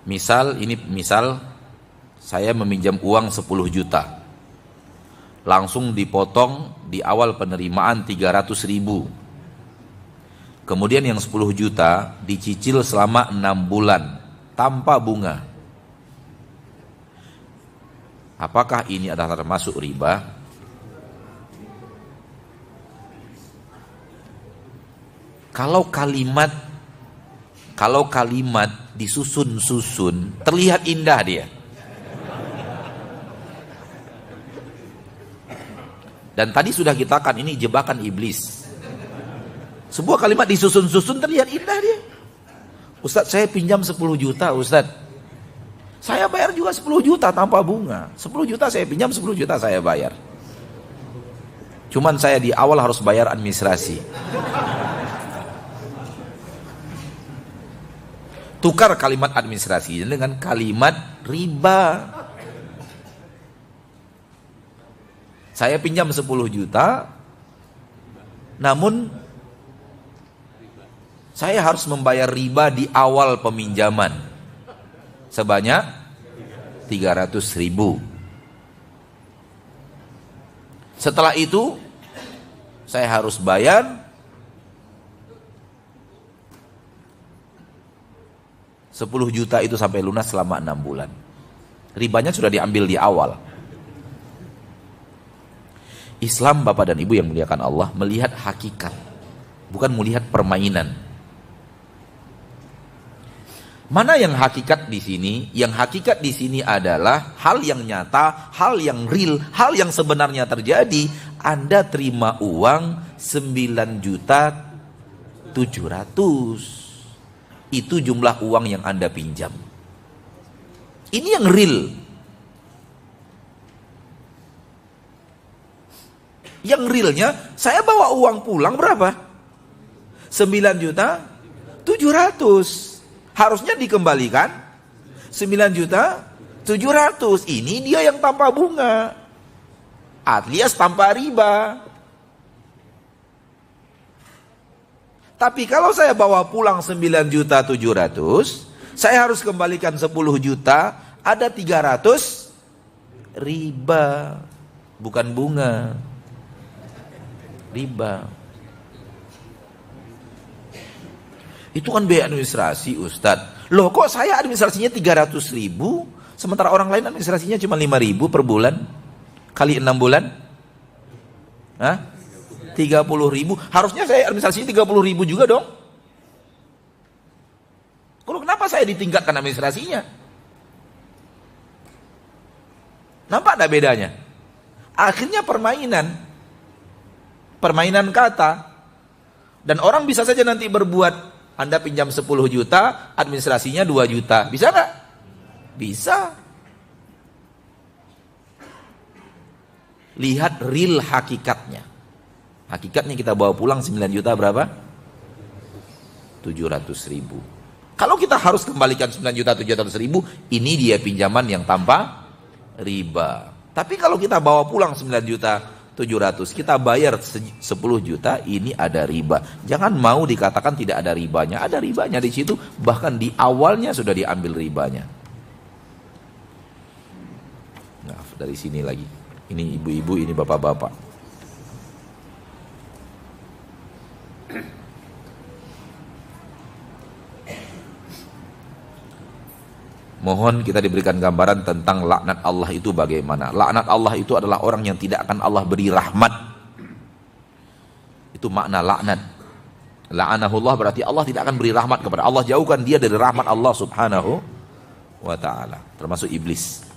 Misal saya meminjam uang 10 juta. Langsung dipotong di awal penerimaan 300.000. Kemudian yang 10 juta dicicil selama 6 bulan tanpa bunga. Apakah ini adalah termasuk riba? Kalau kalimat disusun-susun terlihat indah dia. Dan tadi sudah kita kan ini jebakan iblis. Sebuah kalimat disusun-susun terlihat indah dia. Ustadz, saya pinjam 10 juta Ustadz. Saya bayar juga 10 juta tanpa bunga. 10 juta saya pinjam, 10 juta saya bayar. Cuman saya di awal harus bayar administrasi. Tukar kalimat administrasi dengan kalimat riba. Saya pinjam 10 juta, namun saya harus membayar riba di awal peminjaman sebanyak 300.000. Setelah itu saya harus bayar 10 juta itu sampai lunas selama 6 bulan. Ribanya sudah diambil di awal. Islam, Bapak dan Ibu yang muliakan Allah, melihat hakikat, bukan melihat permainan. Mana yang hakikat di sini? Yang hakikat di sini adalah hal yang nyata, hal yang real, hal yang sebenarnya terjadi. Anda terima uang 9.700.000. Itu jumlah uang yang Anda pinjam. Ini yang real. Yang realnya, saya bawa uang pulang berapa? 9.700.000. Harusnya dikembalikan 9.700.000. Ini dia yang tanpa bunga, alias tanpa riba. Tapi kalau saya bawa pulang 9.700.000, saya harus kembalikan 10 juta, ada 300 riba, bukan bunga. Riba. Itu kan biaya administrasi, Ustadz. Loh, kok saya administrasinya 300.000, sementara orang lain administrasinya cuma 5.000 per bulan? Kali 6 bulan? Hah? 30.000. Harusnya saya administrasinya 30.000 juga dong. Kalau kenapa saya ditingkatkan administrasinya? Nampak ada bedanya? Akhirnya permainan kata. Dan orang bisa saja nanti berbuat, Anda pinjam 10 juta, administrasinya 2 juta. Bisa nggak? Bisa. Lihat real hakikatnya. Hakikatnya kita bawa pulang 9 juta berapa? 700.000. Kalau kita harus kembalikan 9.700.000, ini dia pinjaman yang tanpa riba. Tapi kalau kita bawa pulang 9.700.000, 700, kita bayar 10 juta, ini ada riba. Jangan mau dikatakan tidak ada ribanya. Ada ribanya di situ, bahkan di awalnya sudah diambil ribanya. Nah, dari sini lagi. Ini ibu-ibu, ini bapak-bapak. Mohon kita diberikan gambaran tentang laknat Allah itu bagaimana. Laknat Allah itu adalah orang yang tidak akan Allah beri rahmat. Itu makna laknat. La'anahullah berarti Allah tidak akan beri rahmat kepada Allah. Jauhkan dia dari rahmat Allah subhanahu wa ta'ala. Termasuk iblis.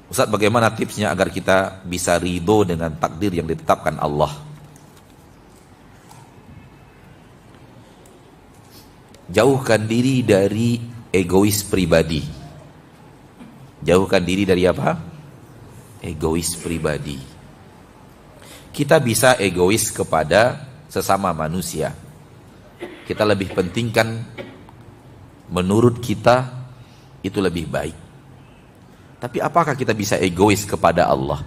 Ustaz, bagaimana tipsnya agar kita bisa ridho dengan takdir yang ditetapkan Allah? Jauhkan diri dari egois pribadi. Jauhkan diri dari apa? Egois pribadi. Kita bisa egois kepada sesama manusia. Kita lebih pentingkan menurut kita itu lebih baik. Tapi apakah kita bisa egois kepada Allah?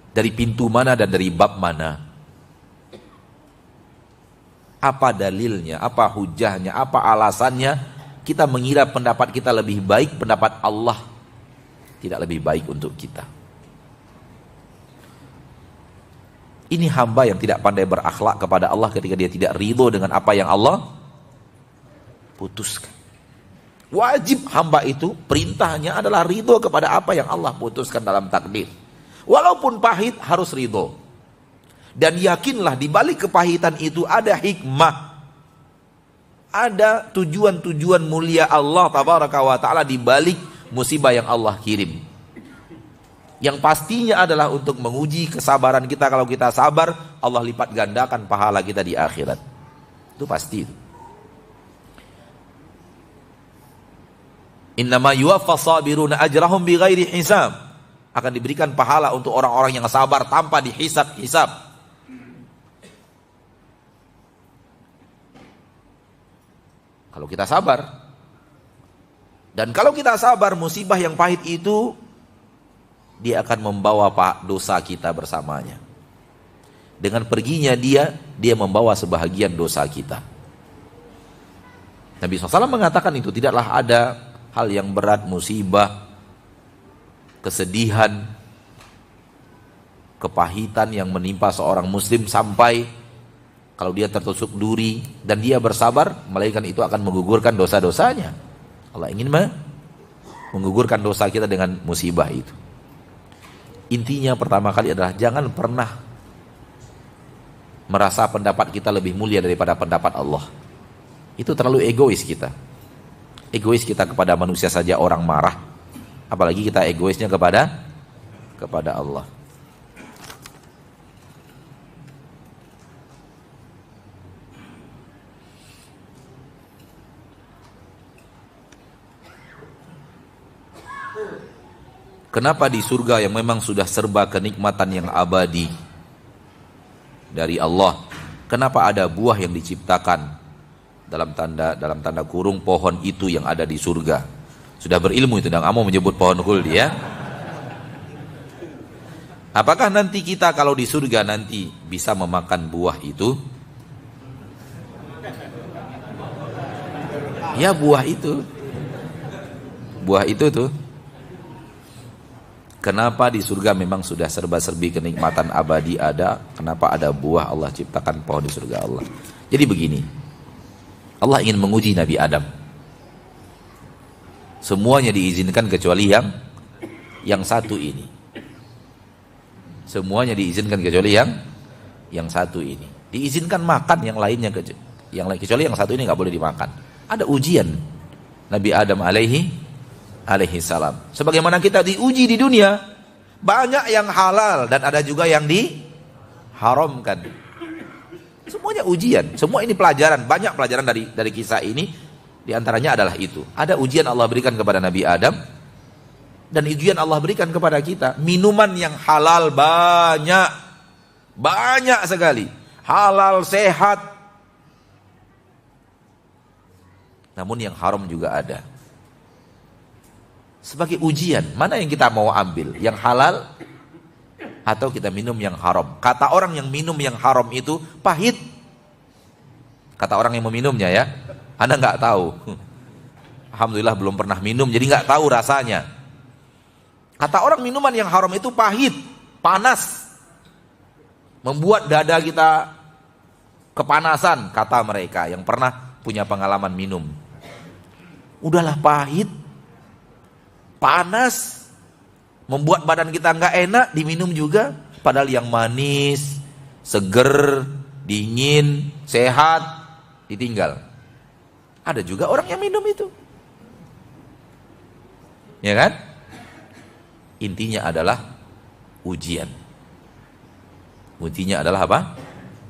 Dari pintu mana dan dari bab mana? Apa dalilnya, apa hujahnya, apa alasannya kita mengira pendapat kita lebih baik, pendapat Allah tidak lebih baik untuk kita. Ini hamba yang tidak pandai berakhlak kepada Allah ketika dia tidak ridho dengan apa yang Allah putuskan. Wajib hamba itu, perintahnya adalah ridho kepada apa yang Allah putuskan dalam takdir. Walaupun pahit harus ridho. Dan yakinlah di balik kepahitan itu ada hikmah. Ada tujuan-tujuan mulia Allah tabaraka wa ta'ala di balik musibah yang Allah kirim. Yang pastinya adalah untuk menguji kesabaran kita. Kalau kita sabar, Allah lipat gandakan pahala kita di akhirat. Itu pasti. Innama yuwaffas sabiruna ajrahum bighairi hisab. Akan diberikan pahala untuk orang-orang yang sabar tanpa dihisab-hisab. Kalau kita sabar. Dan kalau kita sabar, musibah yang pahit itu dia akan membawa dosa kita bersamanya. Dengan perginya dia membawa sebahagian dosa kita. Nabi SAW mengatakan itu tidaklah ada hal yang berat, musibah, kesedihan, kepahitan yang menimpa seorang muslim sampai kalau dia tertusuk duri dan dia bersabar, malaikat itu akan menggugurkan dosa-dosanya. Allah ingin menggugurkan dosa kita dengan musibah itu. Intinya pertama kali adalah jangan pernah merasa pendapat kita lebih mulia daripada pendapat Allah. Itu terlalu egois kita. Egois kita kepada manusia saja orang marah. Apalagi kita egoisnya kepada Allah. Kenapa di surga yang memang sudah serba kenikmatan yang abadi dari Allah, kenapa ada buah yang diciptakan dalam tanda kurung pohon itu yang ada di surga? Sudah berilmu itu, dan kamu menyebut pohon khuldi ya. Apakah nanti kita kalau di surga nanti bisa memakan buah itu? Ya buah itu tuh. Kenapa di surga memang sudah serba-serbi kenikmatan abadi ada, kenapa ada buah Allah ciptakan pohon di surga Allah? Jadi begini, Allah ingin menguji Nabi Adam. Semuanya diizinkan kecuali yang satu ini. Semuanya diizinkan kecuali yang satu ini. Diizinkan makan yang lainnya kecuali yang satu ini nggak boleh dimakan. Ada ujian Nabi Adam alaihi salam. Sebagaimana kita diuji di dunia, banyak yang halal dan ada juga yang diharamkan. Semuanya ujian, semua ini pelajaran, banyak pelajaran dari kisah ini. Di antaranya adalah itu. Ada ujian Allah berikan kepada Nabi Adam dan ujian Allah berikan kepada kita. Minuman yang halal banyak sekali. Halal, sehat. Namun yang haram juga ada. sebagai ujian. Mana yang kita mau ambil? Yang halal atau kita minum yang haram? Kata orang yang minum yang haram itu pahit. Kata orang yang meminumnya ya. Anda nggak tahu. Alhamdulillah belum pernah minum, jadi nggak tahu rasanya. Kata orang minuman yang haram itu pahit, panas, membuat dada kita kepanasan, kata mereka yang pernah punya pengalaman minum. Udahlah pahit, panas, membuat badan kita nggak enak, diminum juga. Padahal yang manis, seger, dingin, sehat, ditinggal. Ada juga orang yang minum itu, ya kan? Intinya adalah ujian. Intinya adalah apa?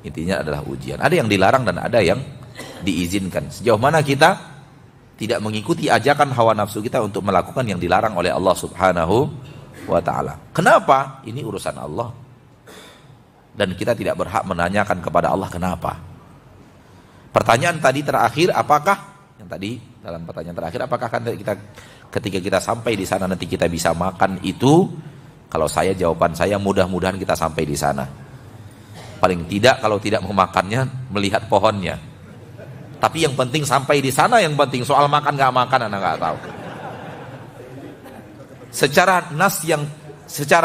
Intinya adalah ujian. Ada yang dilarang dan ada yang diizinkan. Sejauh mana kita tidak mengikuti ajakan hawa nafsu kita untuk melakukan yang dilarang oleh Allah Subhanahu wa ta'ala. Kenapa? Ini urusan Allah. Dan kita tidak berhak menanyakan kepada Allah kenapa. Pertanyaan tadi terakhir, apakah yang tadi dalam pertanyaan terakhir, apakah kita ketika kita sampai di sana nanti kita bisa makan itu? Kalau saya, jawaban saya mudah-mudahan kita sampai di sana. Paling tidak kalau tidak memakannya, melihat pohonnya. Tapi yang penting sampai di sana, yang penting soal makan nggak makan Anda nggak tahu. Secara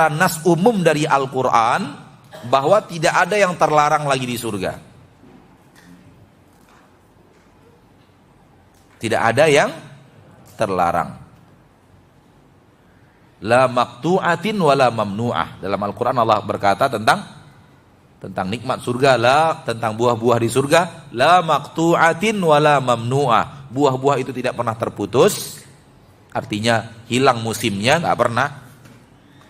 nas umum dari Al-Quran bahwa tidak ada yang terlarang lagi di surga. Tidak ada yang terlarang. La maqtu'atin wa la mamnu'ah. Dalam Al-Quran Allah berkata tentang nikmat surga, tentang buah-buah di surga, la maqtu'atin wa la mamnu'ah. Buah-buah itu tidak pernah terputus, artinya hilang musimnya, nggak pernah.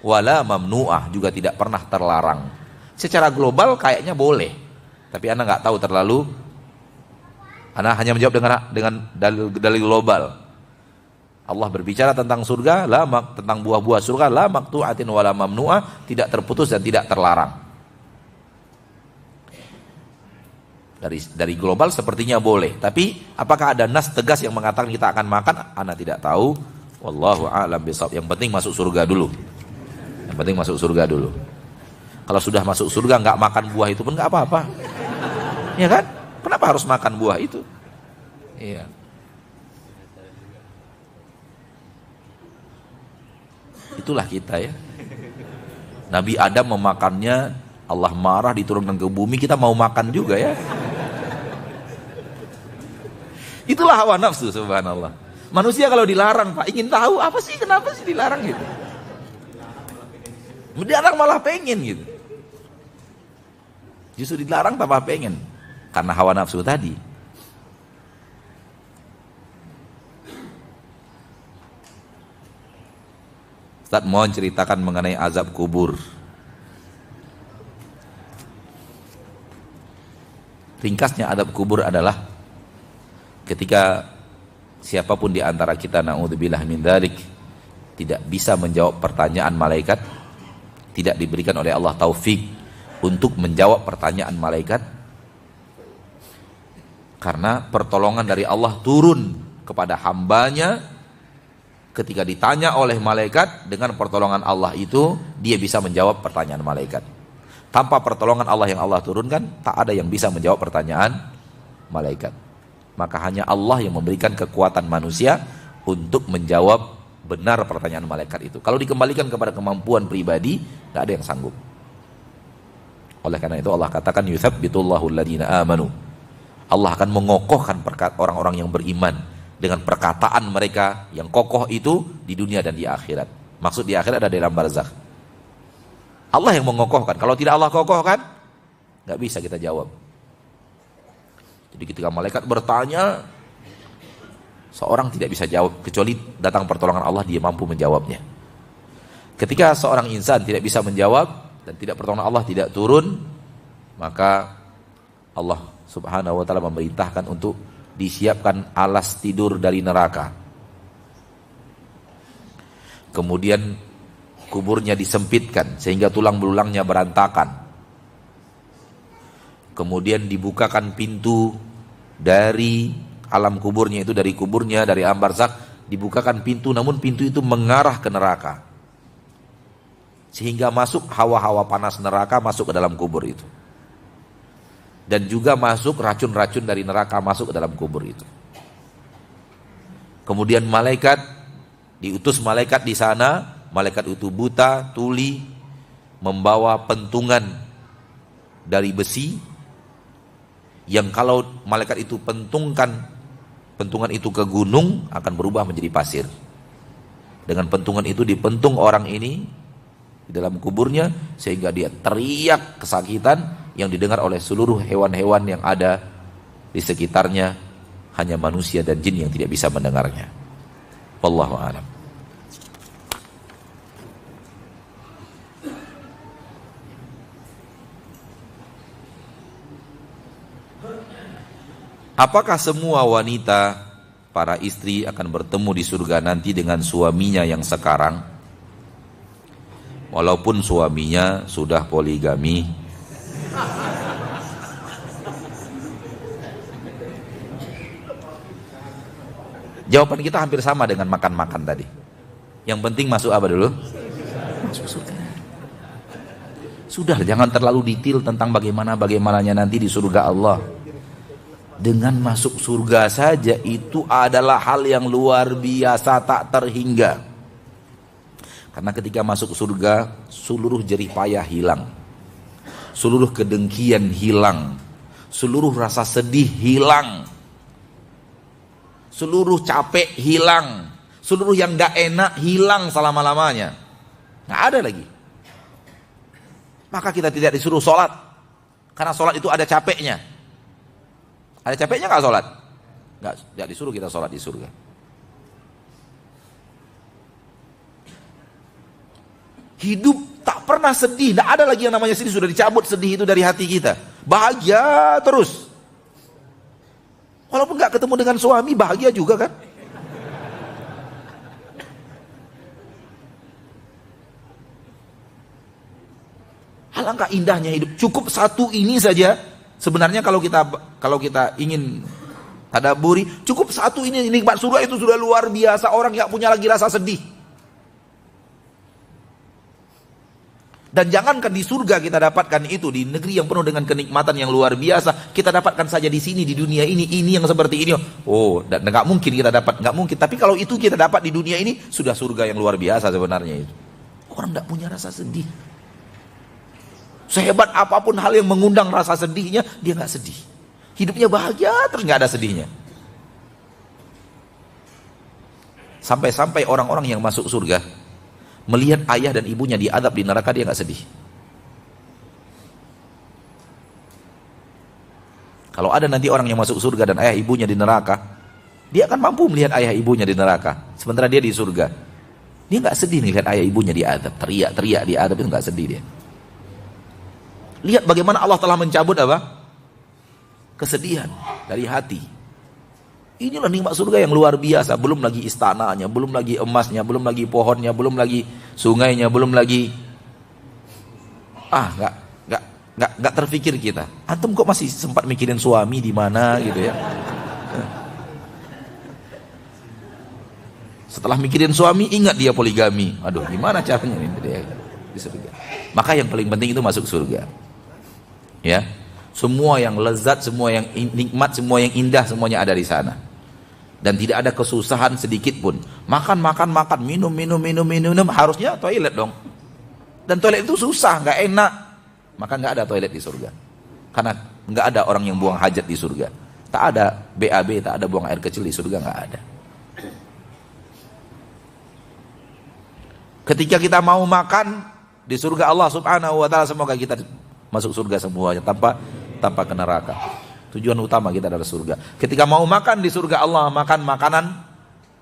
Wala mamnu'ah, juga tidak pernah terlarang. Secara global kayaknya boleh, tapi Anda nggak tahu terlalu. Anda hanya menjawab dengan dalil global. Allah berbicara tentang surga, tentang buah-buah surga, la maqtu'atin wa la mamnu'ah, tidak terputus dan tidak terlarang. Dari global sepertinya boleh, tapi apakah ada nas tegas yang mengatakan kita akan makan? Ana tidak tahu. Wallahu a'lam bishawab. Yang penting masuk surga dulu. Yang penting masuk surga dulu. Kalau sudah masuk surga nggak makan buah itu pun nggak apa-apa, ya kan? Kenapa harus makan buah itu? Iya. Itulah kita ya. Nabi Adam memakannya, Allah marah, diturunkan ke bumi, kita mau makan juga ya. Itulah hawa nafsu, subhanallah. Manusia kalau dilarang, Pak, ingin tahu apa sih, kenapa sih dilarang gitu. Dilarang malah pengen gitu. Justru dilarang tambah pengen, karena hawa nafsu tadi. Ustaz mohon ceritakan mengenai azab kubur. Ringkasnya adab kubur adalah ketika siapapun di antara kita, na'udzubillah min dzalik, tidak bisa menjawab pertanyaan malaikat, tidak diberikan oleh Allah taufik untuk menjawab pertanyaan malaikat, karena pertolongan dari Allah turun kepada hambanya ketika ditanya oleh malaikat. Dengan pertolongan Allah itu dia bisa menjawab pertanyaan malaikat. Tanpa pertolongan Allah yang Allah turunkan, tak ada yang bisa menjawab pertanyaan malaikat. Maka hanya Allah yang memberikan kekuatan manusia untuk menjawab benar pertanyaan malaikat itu. Kalau dikembalikan kepada kemampuan pribadi, tidak ada yang sanggup. Oleh karena itu Allah katakan yutsabbitullahu alladziina aamanu. Allah akan mengokohkan orang-orang yang beriman dengan perkataan mereka yang kokoh itu di dunia dan di akhirat. Maksud di akhirat ada dalam barzakh. Allah yang mengokohkan. Kalau tidak Allah kokohkan, nggak bisa kita jawab. Jadi ketika malaikat bertanya, seorang tidak bisa jawab kecuali datang pertolongan Allah, dia mampu menjawabnya. Ketika seorang insan tidak bisa menjawab dan tidak pertolongan Allah tidak turun, maka Allah Subhanahu wa taala memerintahkan untuk disiapkan alas tidur dari neraka. Kemudian kuburnya disempitkan sehingga tulang belulangnya berantakan. Kemudian dibukakan pintu dari alam kuburnya, itu dari kuburnya, dari alam barzakh dibukakan pintu, namun pintu itu mengarah ke neraka. Sehingga masuk hawa-hawa panas neraka masuk ke dalam kubur itu. Dan juga masuk racun-racun dari neraka masuk ke dalam kubur itu. Kemudian diutus malaikat di sana, malaikat itu buta, tuli, membawa pentungan dari besi, yang kalau malaikat itu pentungan itu ke gunung akan berubah menjadi pasir. Dengan pentungan itu dipentung orang ini di dalam kuburnya, sehingga dia teriak kesakitan yang didengar oleh seluruh hewan-hewan yang ada di sekitarnya, hanya manusia dan jin yang tidak bisa mendengarnya. Wallahu a'lam. Apakah semua wanita, para istri akan bertemu di surga nanti dengan suaminya yang sekarang, walaupun suaminya sudah poligami? Jawaban kita hampir sama dengan makan-makan tadi. Yang penting masuk apa dulu? Masuk surga. Sudah, jangan terlalu detail tentang bagaimananya nanti di surga Allah. Dengan masuk surga saja itu adalah hal yang luar biasa, tak terhingga. Karena ketika masuk surga, seluruh jerih payah hilang, seluruh kedengkian hilang, seluruh rasa sedih hilang, seluruh capek hilang, seluruh yang gak enak hilang selama-lamanya. Gak ada lagi. Maka kita tidak disuruh sholat, karena sholat itu ada capeknya. Ada capeknya gak sholat? Gak disuruh kita sholat di surga. Hidup tak pernah sedih, gak ada lagi yang namanya sedih, sudah dicabut sedih itu dari hati kita. Bahagia terus. Walaupun gak ketemu dengan suami, bahagia juga kan? Alangkah indahnya hidup. Cukup satu ini saja. Sebenarnya kalau kita ingin tadabburi, cukup satu ini nikmat surga itu sudah luar biasa. Orang gak punya lagi rasa sedih. Dan jangankan di surga kita dapatkan itu, di negeri yang penuh dengan kenikmatan yang luar biasa, kita dapatkan saja di sini, di dunia ini yang seperti ini. Oh, dan nggak mungkin kita dapat, nggak mungkin. Tapi kalau itu kita dapat di dunia ini, sudah surga yang luar biasa sebenarnya itu. Orang nggak punya rasa sedih. Sehebat apapun hal yang mengundang rasa sedihnya, dia nggak sedih. Hidupnya bahagia, terus nggak ada sedihnya. Sampai-sampai orang-orang yang masuk surga melihat ayah dan ibunya diadab di neraka, dia nggak sedih. Kalau ada nanti orang yang masuk surga dan ayah ibunya di neraka, dia akan mampu melihat ayah ibunya di neraka, sementara dia di surga. Dia nggak sedih nih lihat ayah ibunya diadab, teriak-teriak diadab, itu nggak sedih dia. Lihat bagaimana Allah telah mencabut apa? Kesedihan dari hati. Inilah nikmat surga yang luar biasa. Belum lagi istananya, belum lagi emasnya, belum lagi pohonnya, belum lagi sungainya, belum lagi nggak terfikir kita. Antum kok masih sempat mikirin suami di mana gitu ya? Setelah mikirin suami, ingat dia poligami. Aduh, gimana caranya ini dia di surga? Maka yang paling penting itu masuk surga. Ya, semua yang lezat, semua yang nikmat, semua yang indah, semuanya ada di sana. Dan tidak ada kesusahan sedikit pun. Makan, minum, harusnya toilet dong. Dan toilet itu susah, nggak enak. Maka nggak ada toilet di surga. Karena nggak ada orang yang buang hajat di surga. Tak ada BAB, tak ada buang air kecil di surga, nggak ada. Ketika kita mau makan di surga Allah Subhanahu wa taala, semoga kita masuk surga semuanya tanpa ke neraka. Tujuan utama kita adalah surga. Ketika mau makan di surga Allah, makan makanan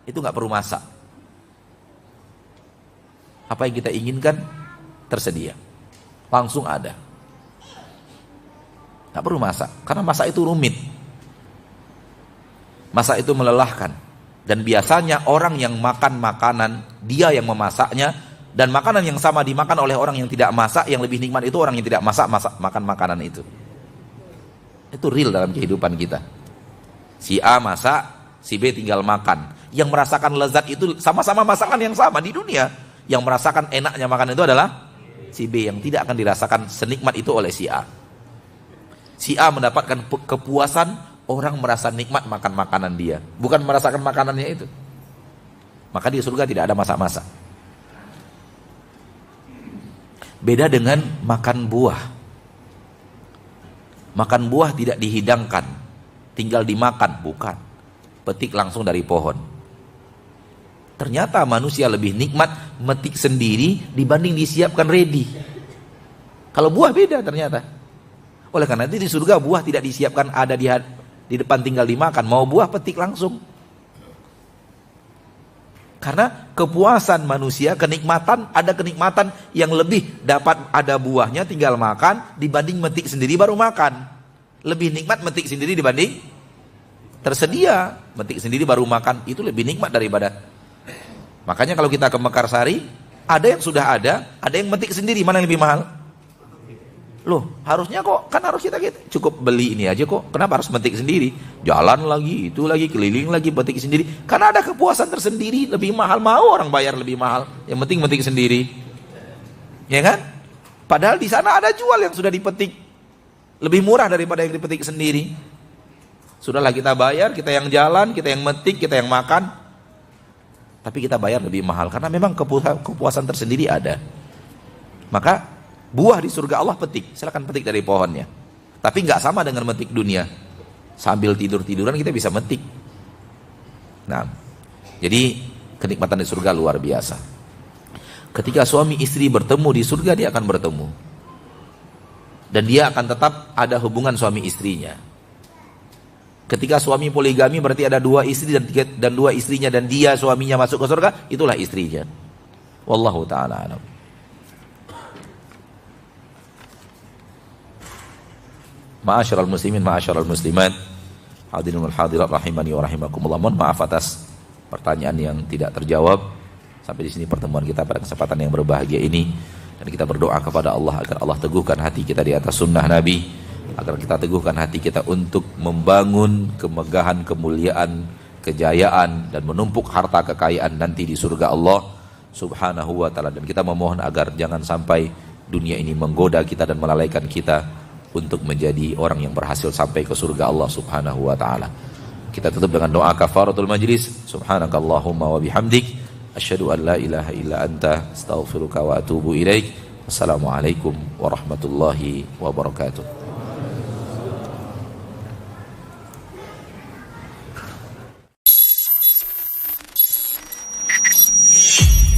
itu nggak perlu masak. Apa yang kita inginkan tersedia, langsung ada. Nggak perlu masak, karena masak itu rumit. Masak itu melelahkan. Dan biasanya orang yang makan makanan, dia yang memasaknya, dan makanan yang sama dimakan oleh orang yang tidak masak, yang lebih nikmat itu orang yang tidak masak makan makanan itu. Itu real dalam kehidupan kita. Si A masak, si B tinggal makan. Yang merasakan lezat itu sama-sama masakan yang sama di dunia. Yang merasakan enaknya makanan itu adalah si B, yang tidak akan dirasakan senikmat itu oleh si A. Si A mendapatkan kepuasan, orang merasa nikmat makan makanan dia, bukan merasakan makanannya itu. Maka di surga tidak ada masak-masak. Beda dengan makan buah. Makan buah tidak dihidangkan, tinggal dimakan, bukan. Petik langsung dari pohon. Ternyata manusia lebih nikmat metik sendiri dibanding disiapkan ready. Kalau buah beda ternyata. Oleh karena itu di surga buah tidak disiapkan ada di depan tinggal dimakan. Mau buah petik langsung. Karena kepuasan manusia, ada kenikmatan yang lebih dapat ada buahnya tinggal makan dibanding metik sendiri baru makan. Lebih nikmat metik sendiri dibanding tersedia. Metik sendiri baru makan itu lebih nikmat daripada. Makanya kalau kita ke Mekarsari, ada yang sudah ada yang metik sendiri, mana yang lebih mahal? Loh, harusnya kok, kan harus kita cukup beli ini aja kok, kenapa harus metik sendiri? Jalan lagi, itu lagi, keliling lagi, metik sendiri. Karena ada kepuasan tersendiri, lebih mahal, mau orang bayar lebih mahal, yang penting metik sendiri. Ya kan? Padahal di sana ada jual yang sudah dipetik, lebih murah daripada yang dipetik sendiri. Sudahlah kita bayar, kita yang jalan, kita yang metik, kita yang makan. Tapi kita bayar lebih mahal karena memang kepuasan tersendiri ada. Maka buah di surga Allah petik, silakan petik dari pohonnya. Tapi nggak sama dengan metik dunia. Sambil tiduran kita bisa metik. Nah, jadi kenikmatan di surga luar biasa. Ketika suami istri bertemu di surga, dia akan bertemu. Dan dia akan tetap ada hubungan suami istrinya. Ketika suami poligami berarti ada 2 istri dan 2 istrinya dan dia suaminya masuk ke surga, itulah istrinya. Wallahu ta'ala alam. Ma'asyiral muslimin, ma'asyiral muslimat, hadirin wal hadirat rahimani wa rahimakumullah. Mohon maaf atas pertanyaan yang tidak terjawab. Sampai di sini pertemuan kita pada kesempatan yang berbahagia ini, dan kita berdoa kepada Allah agar Allah teguhkan hati kita di atas sunnah Nabi, agar kita teguhkan hati kita untuk membangun kemegahan, kemuliaan, kejayaan dan menumpuk harta kekayaan nanti di surga Allah Subhanahu wa ta'ala. Dan kita memohon agar jangan sampai dunia ini menggoda kita dan melalaikan kita untuk menjadi orang yang berhasil sampai ke surga Allah Subhanahu wa ta'ala. Kita tutup dengan doa kafaratul majlis. Subhanakallahumma wa bihamdik, asyhadu an la ilaha illa anta, astaghfiruka wa atubu ilaik. Assalamualaikum warahmatullahi wabarakatuh.